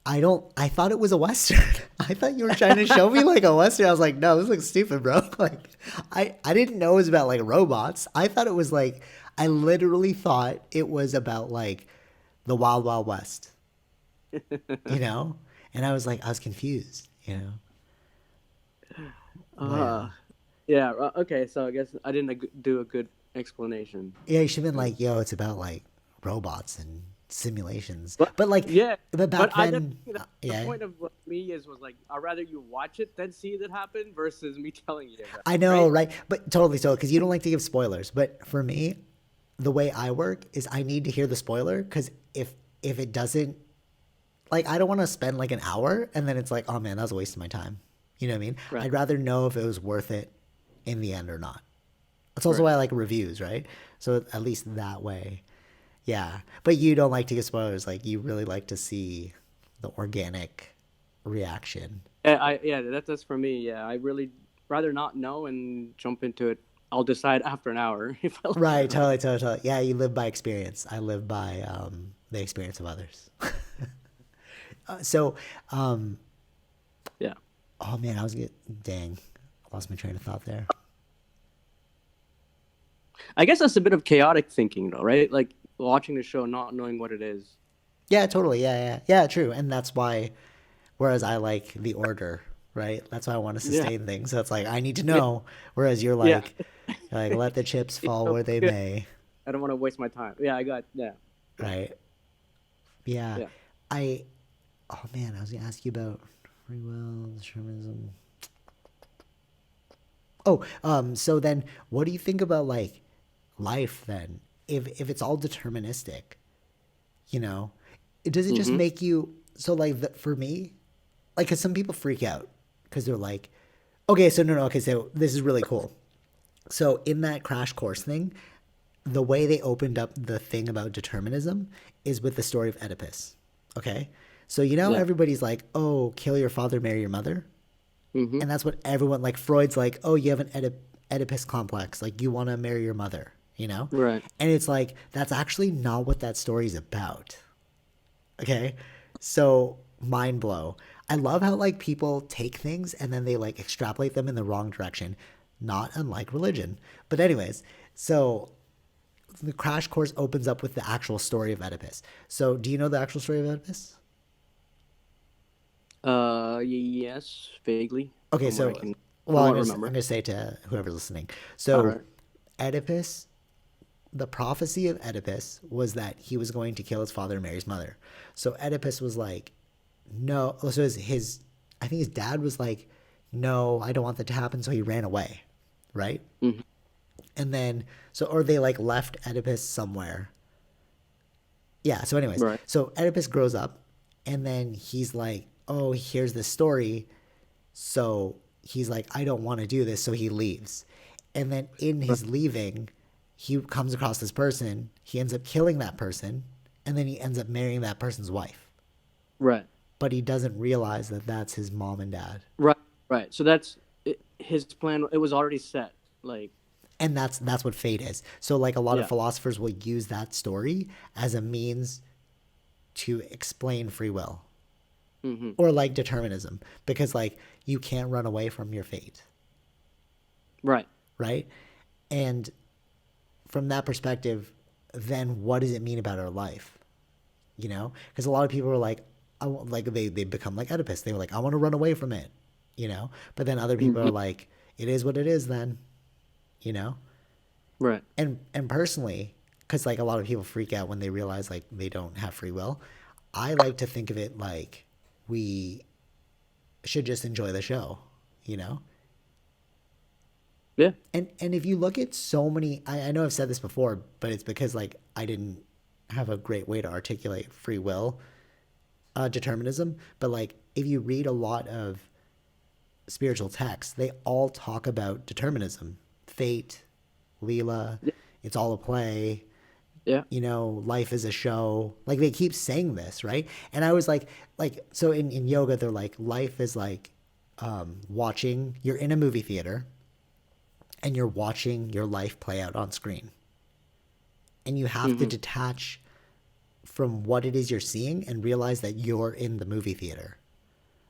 I thought it was a Western. I thought you were trying to show me like a Western. I was like, no, this looks stupid, bro. Like, I didn't know it was about like robots. I thought it was like, I literally thought it was about like the Wild Wild West, you know? And I was confused, you know? But Uh, yeah. Okay. So I guess I didn't do a good explanation. yeah, you should have been like, yo, it's about like robots and simulations. But But like, yeah, but but back I definitely then, think that the yeah. point of what me was like, I'd rather you watch it than see it happen versus me telling you that, I know, right? right? But totally so, because you don't like to give spoilers. But for me, the way I work is I need to hear the spoiler, because if it doesn't, like, I don't want to spend like an hour and then it's like, oh man, that was a waste of my time. You know what I mean? Right. I'd rather know if it was worth it in the end or not. That's also Right. why I like reviews, right? So at least that way. Yeah. But you don't like to give spoilers. Like, you really like to see the organic reaction. Yeah, that's for me. Yeah, I really rather not know and jump into it. I'll decide after an hour if I like it Right, or not. totally. Yeah, you live by experience. I live by the experience of others. So, Yeah. oh man, dang, I lost my train of thought there. I guess that's a bit of chaotic thinking, though, right? Like watching the show, not knowing what it is. Yeah, totally. Yeah, true. And that's why, whereas I like the order, right? That's why I want to Yeah. sustain things. So it's like, I need to Yeah. know. Whereas Yeah. you're like, let the chips Yeah, fall no, where it's they good. may, I don't want to waste my time. Yeah, I got. Yeah. right? Yeah. Yeah. I, oh man, I was gonna ask you about free will, determinism. Oh, so then what do you think about like life then? If it's all deterministic, you know, does it just Mm-hmm. make you, so like for me, like, cause some people freak out because they're like, okay, so no, okay, so this is really cool. So in that crash course thing, the way they opened up the thing about determinism is with the story of Oedipus. Okay. So, you know, Yeah. everybody's like, oh, kill your father, marry your mother. Mm-hmm. And that's what everyone, like Freud's like, oh, you have an Oedipus complex. Like, you want to marry your mother, you know? Right. And it's like, that's actually not what that story's about. Okay? So, mind blow. I love how, like, people take things and then they, like, extrapolate them in the wrong direction, not unlike religion. But, anyways, so the crash course opens up with the actual story of Oedipus. So, do you know the actual story of Oedipus? Yes, vaguely, Okay, from what I so, can well, somewhat I'm remember. gonna say to whoever's listening. All So, right. Oedipus, the prophecy of Oedipus was that he was going to kill his father and marry his mother. So Oedipus was like, no. So I think his dad was like, no, I don't want that to happen. So he ran away, right? Mm-hmm. And then, or they like left Oedipus somewhere. Yeah. So, anyways, Right. so Oedipus grows up, and then he's like, oh, here's this story. So he's like, I don't want to do this. So he leaves. And then in Right. his leaving, he comes across this person. He ends up killing that person. And then he ends up marrying that person's wife. Right. But he doesn't realize that that's his mom and dad. Right. Right. So that's it, his plan. It was already set. Like, And that's what fate is. So like a lot of yeah. philosophers will use that story as a means to explain free will Mm-hmm. or like determinism, because like you can't run away from your fate, Right. right? And from that perspective, then what does it mean about our life? You know, because a lot of people are like, like they become like Oedipus. They were like, I want to run away from it, you know. But then other people Mm-hmm. are like, it is what it is. Then, you know. Right. And personally, because like a lot of people freak out when they realize like they don't have free will. I like to think of it like we should just enjoy the show, you know. Yeah. And if you look at so many, I know I've said this before, but it's because like I didn't have a great way to articulate free will, determinism. But like if you read a lot of spiritual texts, they all talk about determinism, fate, Leela, Yeah. it's all a play, Yeah. you know, life is a show. Like they keep saying this, right? And I was like so in yoga they're like life is like watching, you're in a movie theater and you're watching your life play out on screen. And you have to Mm-hmm. detach from what it is you're seeing and realize that you're in the movie theater,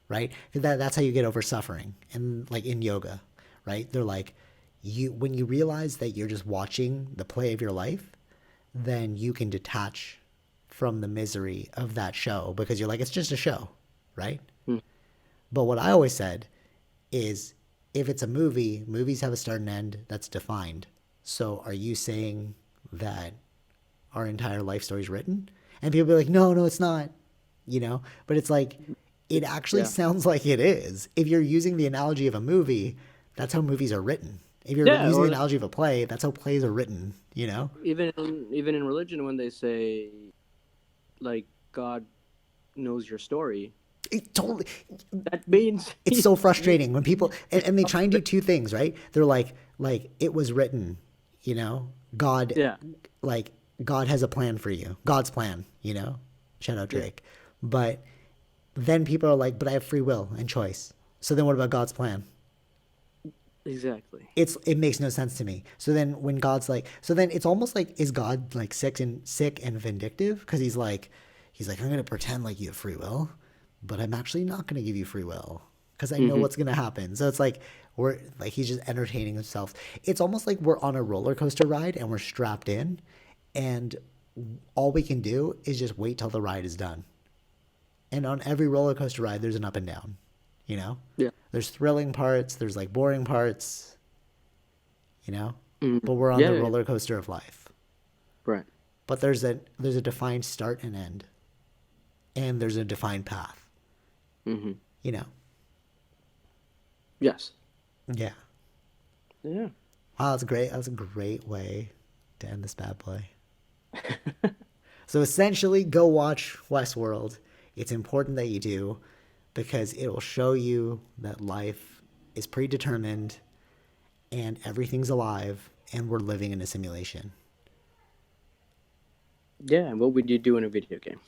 right? That's how you get over suffering. And like in yoga, right? They're like, when you realize that you're just watching the play of your life, then you can detach from the misery of that show because you're like, it's just a show, right? Mm-hmm. But what I always said is if it's a movie, movies have a start and end that's defined. So are you saying that our entire life story is written? And people be like, no, no, it's not, you know? But it's like, it actually Yeah. sounds like it is. If you're using the analogy of a movie, that's how movies are written. If you're Yeah. using the Or analogy of a play, that's how plays are written, you know? even in religion, when they say like God knows your story, It totally, that means it's so frustrating when people, and they try and do two things, right? They're like, it was written, you know? God, Yeah. like, God has a plan for you. God's plan, you know? Shout out Yeah. Drake. But then people are like, but I have free will and choice. So then what about God's plan? Exactly. It makes no sense to me. So then when God's like, so then it's almost like, is God like sick and vindictive? Because he's like, I'm gonna pretend like you have free will, but I'm actually not gonna give you free will because I know Mm-hmm. what's gonna happen. So it's like we're like he's just entertaining himself. It's almost like we're on a roller coaster ride and we're strapped in, and all we can do is just wait till the ride is done. And on every roller coaster ride, there's an up and down. You know, Yeah. there's thrilling parts, there's like boring parts, you know, Mm-hmm. but we're on Yeah, the yeah, yeah. roller coaster of life. Right. But there's a defined start and end, and there's a defined path. Mm-hmm. You know. Yes. Yeah. Yeah. Wow, that's great. That's a great way to end this bad boy. So essentially, go watch Westworld. It's important that you do because it will show you that life is predetermined and everything's alive and we're living in a simulation. Yeah. And what would you do in a video game?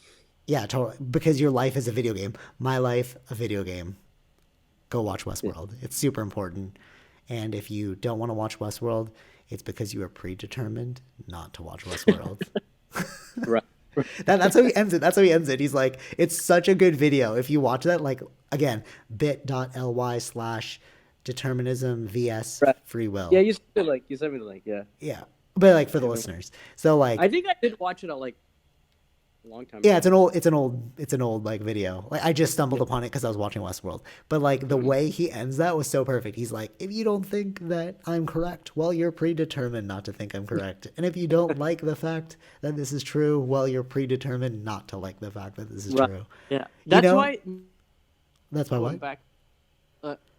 Yeah, totally. Because your life is a video game. My life, a video game. go watch Yeah. Westworld. It's super important. And if you don't want to watch Westworld, it's because you are predetermined not to watch Westworld. Right. That's how he ends it. That's how he ends it. He's like, it's such a good video. If you watch that, like, again, bit.ly/determinism vs Right. free Yeah, will. you sent me the link. Yeah. Yeah. But like for I the haven't. listeners. So I like, think I did watch it like a long time yeah, ago. it's an old like video. Like I just stumbled Yeah. upon it because I was watching Westworld. But like the Mhm. way he ends that was so perfect. He's like, if you don't think that I'm correct, well, you're predetermined not to think I'm correct. And if you don't like the fact that this is true, well, you're predetermined not to like the fact that this is Right. true. Yeah. You That's know, why that's my going what? back,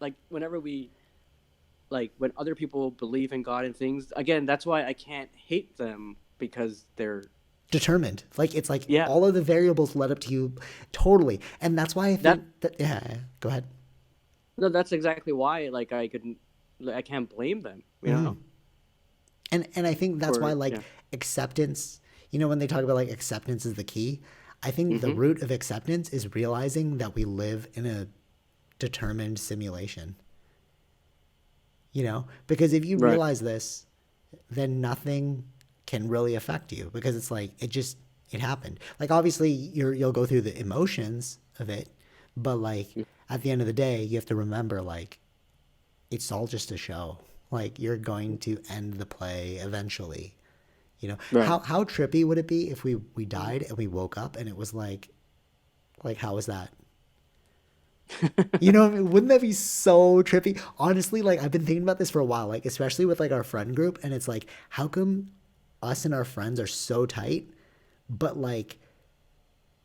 like whenever we like when other people believe in God and things, again, that's why I can't hate them because they're Determined. Like it's like yeah. all of the variables led up to you totally. And that's why I That think that yeah, go ahead. no, that's exactly why like I can't blame them, you know, And I think that's why for like yeah. acceptance, you know, when they talk about like acceptance is the key, I think the Mm-hmm. root of acceptance is realizing that we live in a determined simulation. You know, because if you Right. realize this, then nothing can really affect you because it's like it happened. Like obviously you'll go through the emotions of it, but like at the end of the day, you have to remember like it's all just a show. Like you're going to end the play eventually. You know, Right. how trippy would it be if we died and we woke up and it was like how was that? You know what I mean? Wouldn't that be so trippy? Honestly, like I've been thinking about this for a while, like especially with like our friend group, and it's like, how come us and our friends are so tight, but like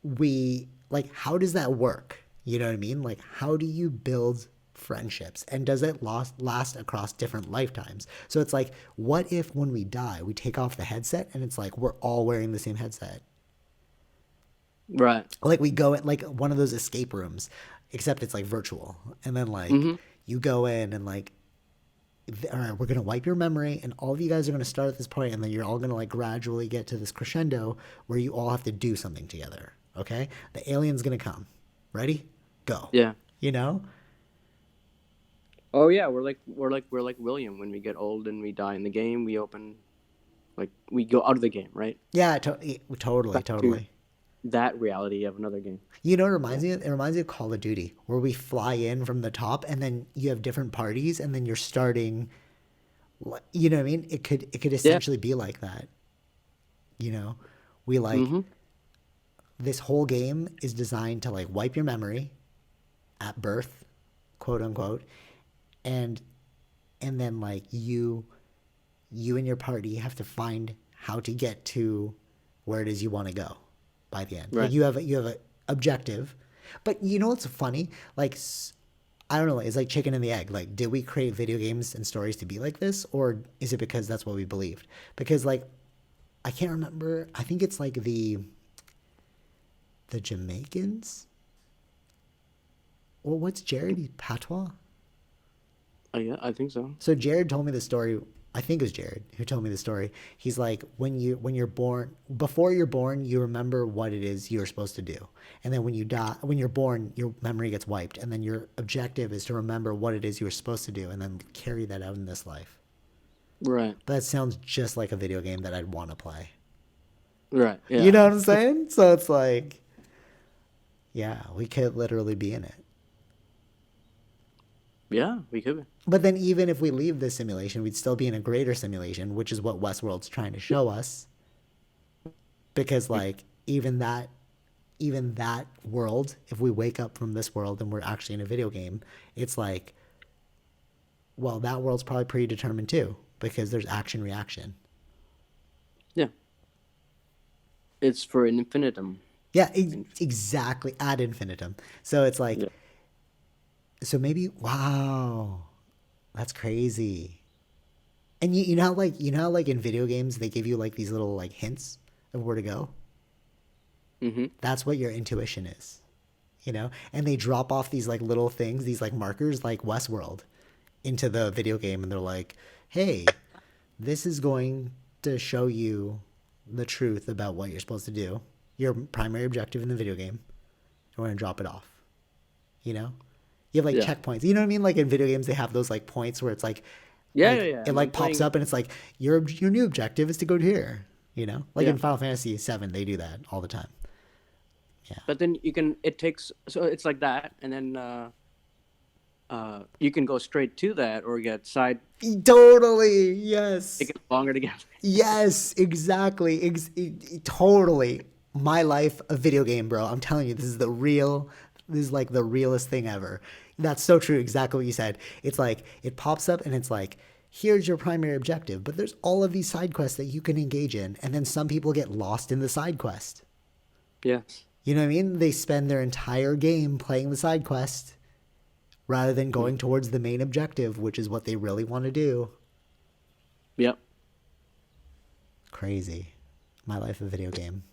we like how does that work? You know what I mean? Like how do you build friendships and does it last across different lifetimes? So it's like, what if when we die, we take off the headset and it's like we're all wearing the same headset? Right. Like we go in like one of those escape rooms, except it's like virtual. And then like Mm-hmm. you go in and like, all right, we're gonna wipe your memory, and all of you guys are gonna start at this point, and then you're all gonna like gradually get to this crescendo where you all have to do something together. Okay, the alien's gonna come. Ready? Go. Yeah. You know? Oh yeah, we're like William when we get old and we die in the game, we go out of the game, right? Yeah, totally, Back to totally. that reality of another game. You know, what it reminds me of? It reminds me of Call of Duty, where we fly in from the top, and then you have different parties, and then you're starting. You know what I mean? It could Yeah. essentially be like that. You know, we like Mm-hmm. this whole game is designed to like wipe your memory at birth, quote unquote, and then like you and your party have to find how to get to where it is you want to go by the end. Like Right. you have a objective, but you know what's funny? Like I don't know. It's like chicken and the egg. Like, did we create video games and stories to be like this, or is it because that's what we believed? Because like I can't remember. I think it's like the Jamaicans. Well, what's Jared Patois? Oh yeah, I think so. So Jared told me the story. I think it was Jared who told me the story. He's like, when you're born, before you're born, you remember what it is you're supposed to do, and then when you die, when you're born, your memory gets wiped, and then your objective is to remember what it is you were supposed to do, and then carry that out in this life. Right. But that sounds just like a video game that I'd want to play. Right. You Yeah. know what I'm saying? So it's like, yeah, we could literally be in it. Yeah, we could be. But then even if we leave this simulation, we'd still be in a greater simulation, which is what Westworld's trying to show us. Because like even that world, if we wake up from this world and we're actually in a video game, it's like, well, that world's probably predetermined too, because there's action reaction. Yeah. It's for an infinitum. Yeah, exactly, ad infinitum. So it's like, Yeah. so maybe, wow, that's crazy. And you know how like in video games they give you like these little like hints of where to go. Mm-hmm. That's what your intuition is, you know. And they drop off these like little things, these like markers, like Westworld, into the video game, and they're like, "Hey, this is going to show you the truth about what you're supposed to do, your primary objective in the video game. And we're gonna drop it off, you know." You have like Yeah. checkpoints. You know what I mean? Like in video games, they have those like points where it's like, Yeah, yeah, yeah. it And I'm like pops playing. up and it's like your new objective is to go here. You know, like Yeah. in Final Fantasy VII, they do that all the time. Yeah. But then you can. It takes. So it's like that, and then you can go straight to that or get side. Totally. Yes. Take it longer to get. Yes. Exactly. Totally. My life, a video game, bro. I'm telling you, this is the real. This is like the realest thing ever. That's so true. Exactly what you said. It's like it pops up and it's like, here's your primary objective, but there's all of these side quests that you can engage in, and then some people get lost in the side quest. Yes. You know what I mean? They spend their entire game playing the side quest rather than going towards the main objective, which is what they really want to do. Yep. Crazy. My life a video game.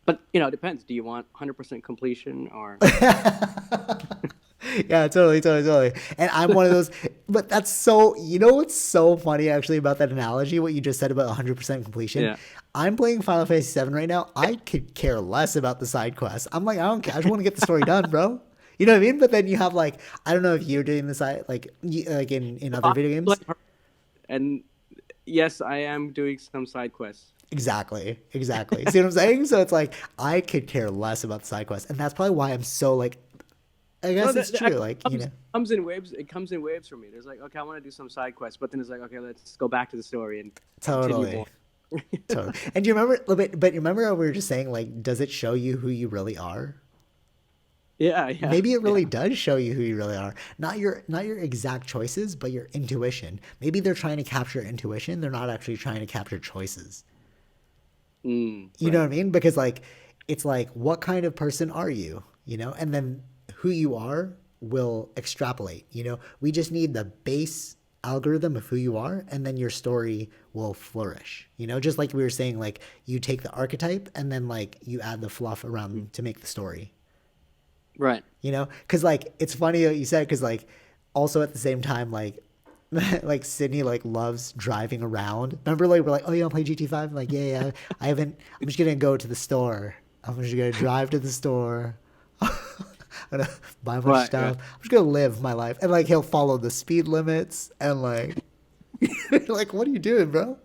But it depends. Do you want 100% completion or? Yeah, totally. And I'm one of those, but that's so, what's so funny actually about that analogy, what you just said about 100% completion? Yeah. I'm playing Final Fantasy VII right now. I could care less about the side quests. I'm like, I don't care. I just want to get the story done, bro. You know what I mean? But then you have like, I don't know if you're doing the side, like in other video games. And yes, I am doing some side quests. Exactly. See what I'm saying? So it's like, I could care less about the side quests. And that's probably why I'm so like, I guess it's true. Like, comes in waves. It comes in waves for me. There's like, okay, I want to do some side quests, but then it's like, okay, let's go back to the story and continue Totally. more. Totally. And do you remember, but you remember how we were just saying, like, does it show you who you really are? Yeah. Maybe it really does show you who you really are. Not your exact choices, but your intuition. Maybe they're trying to capture intuition. They're not actually trying to capture choices. You know what I mean? Because like, it's like, what kind of person are you? And then who you are will extrapolate. We just need the base algorithm of who you are, and then your story will flourish. Just like we were saying, like you take the archetype and then like you add the fluff around to make the story. Right. Because like it's funny what you said, because like also at the same time, like like Sydney like loves driving around. Remember, like we're like, oh, you want to play GT5? Like, yeah. I haven't. I'm just gonna go to the store. I'm just gonna drive to the store. I'm gonna buy a bunch of stuff. I'm just gonna live my life, and like he'll follow the speed limits, and like, like, what are you doing, bro?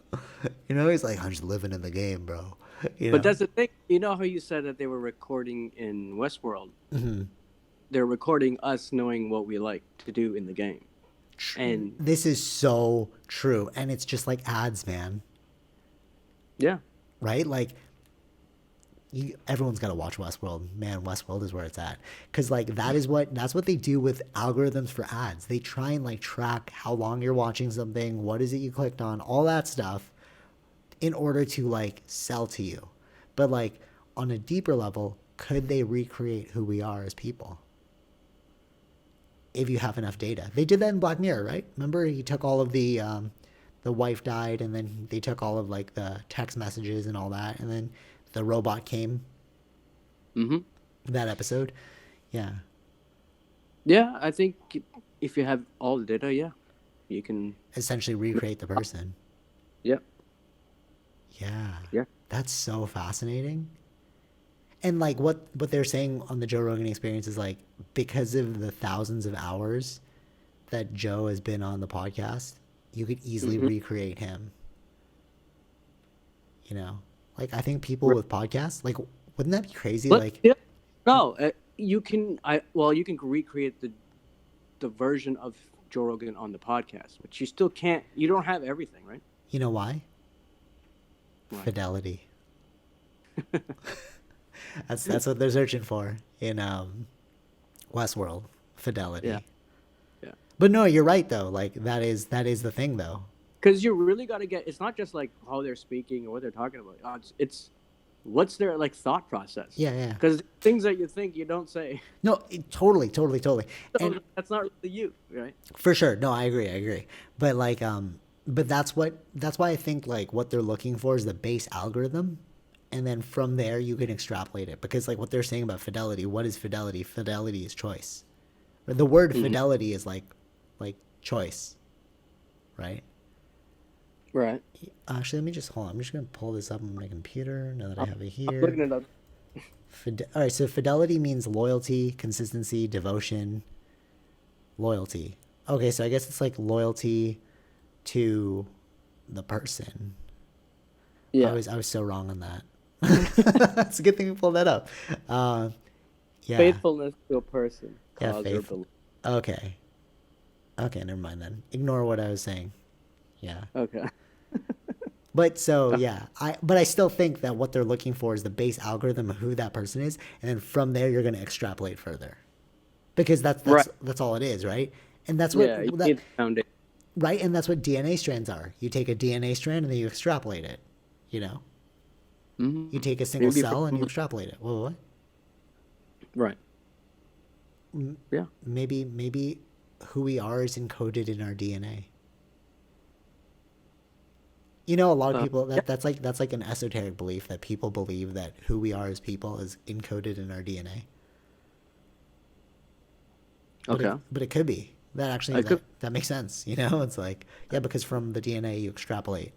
He's like, I'm just living in the game, bro. But that's the thing. You know how you said that they were recording in Westworld? Mm-hmm. They're recording us knowing what we like to do in the game. And this is so true, and it's just like ads, man. Yeah. Right? Like, everyone's got to watch Westworld. Man, Westworld is where it's at. Because like that's what they do with algorithms for ads. They try and like track how long you're watching something, what is it you clicked on, all that stuff, in order to like sell to you. But like on a deeper level, could they recreate who we are as people? If you have enough data. They did that in Black Mirror, right? Remember he took all of the wife died, and then they took all of like the text messages and all that, and then the robot came. Mm-hmm. That episode. Yeah. Yeah, I think if you have all the data, yeah, you can essentially recreate the person. Yeah. Yeah. That's so fascinating. And like what they're saying on the Joe Rogan Experience is like, because of the thousands of hours that Joe has been on the podcast, you could easily recreate him. Like I think people with podcasts, like, wouldn't that be crazy? But, like, yeah. No, you can. You can recreate the version of Joe Rogan on the podcast, but you still can't. You don't have everything, right? You know why? Fidelity. That's what they're searching for in Westworld. Fidelity. Yeah. But no, you're right though. Like that is the thing though. Because you really got to get. It's not just like how they're speaking or what they're talking about. It's what's their like thought process. Yeah. Because things that you think you don't say. No, totally. So And that's not really you, right? for sure. No, I agree. But like, but that's why I think like what they're looking for is the base algorithm. And then from there you can extrapolate it, because like what they're saying about fidelity, what is fidelity? Fidelity is choice. The word fidelity is like choice, right? Right. Actually, let me just hold on. I'm just gonna pull this up on my computer now that I have it I'm here. looking it up. All right, so fidelity means loyalty, consistency, devotion, loyalty. Okay, so I guess it's like loyalty to the person. Yeah. I was so wrong on that. It's a good thing we pulled that up. Uh, yeah, Faithfulness to a person, yeah, cause, or faith. belief. Okay, okay, never mind then. Ignore what I was saying. Yeah, Okay. but so yeah, I still think that what they're looking for is the base algorithm of who that person is, and then from there you're going to extrapolate further, because Right. that's all it is, right? And that's Yeah, you what that need the foundation. right, and that's what DNA strands are. You take a DNA strand and then you extrapolate it. You know, you Mm-hmm. take a single Maybe cell and you from extrapolate it. What? right. Yeah. Maybe who we are is encoded in our DNA. You know, a lot of people Yeah. that's like an esoteric belief that people believe that who we are as people is encoded in our DNA. Okay. But it could be that actually I could. that makes sense. You know, it's like yeah, because from the DNA you extrapolate.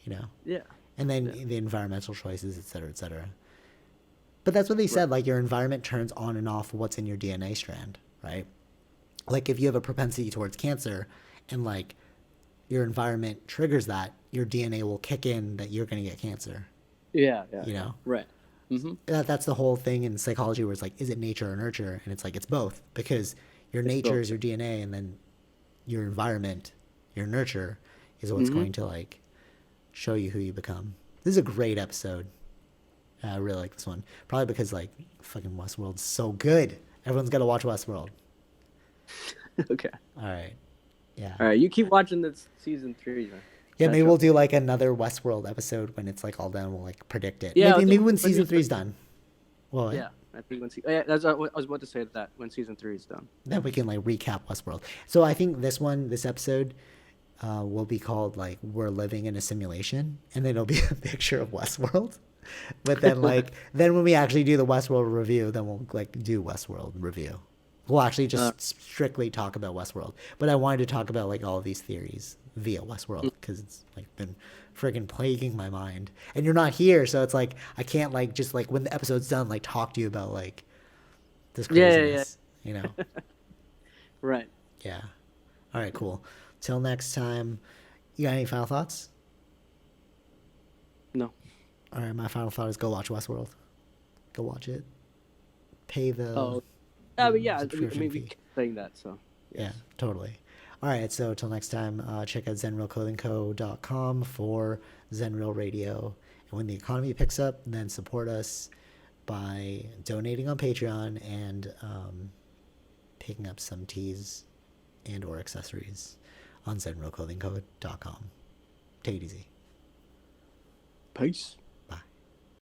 You know, Yeah. and then Yeah. the environmental choices, et cetera, et cetera. But that's what they Right. said. Like your environment turns on and off what's in your DNA strand, right? Like if you have a propensity towards cancer, and like your environment triggers that, your DNA will kick in that you're going to get cancer. Yeah. Yeah. You Yeah. know, Right. Mm-hmm. that's the whole thing in psychology where it's like, is it nature or nurture? And it's like it's both because your It's nature both. is your DNA, and then your environment, your nurture, is what's Mm-hmm. going to like show you who you become. This is a great episode. I really like this one. Probably because like fucking Westworld's so good. Everyone's got to watch Westworld. Okay. All right. Yeah. All right. You keep watching this season 3, man. Yeah, maybe Catch we'll up. do like another Westworld episode when it's like all done. We'll like predict it. Yeah. I'll Maybe do when when season we three's done. Well, what? Yeah. I think yeah, that's what I was about to say that when season 3 is done. Then we can like recap Westworld. So I think this episode, will be called like "We're Living in a Simulation," and then it'll be a picture of Westworld. But then then when we actually do the Westworld review, then we'll like do Westworld review. We'll actually Uh, just strictly talk about Westworld. But I wanted to talk about like all of these theories via Westworld because it's like been friggin' plaguing my mind. And you're not here, so it's like I can't like just like when the episode's done, like talk to you about like this yeah. Yeah. craziness. You know? Yeah. Right. Yeah. All right, cool. Till next time, you got any final thoughts? No. All right, my final thought is go watch Westworld. Go watch it. Pay the, Oh. But the yeah. I subscription mean, we fee. keep saying that. So. Yeah, Yes. totally. All right, so till next time, check out zenrealclothingco.com for Zen Real Radio. And when the economy picks up, then support us by donating on Patreon and picking up some teas and or accessories on zenrealclothingco.com. Take it easy. Peace.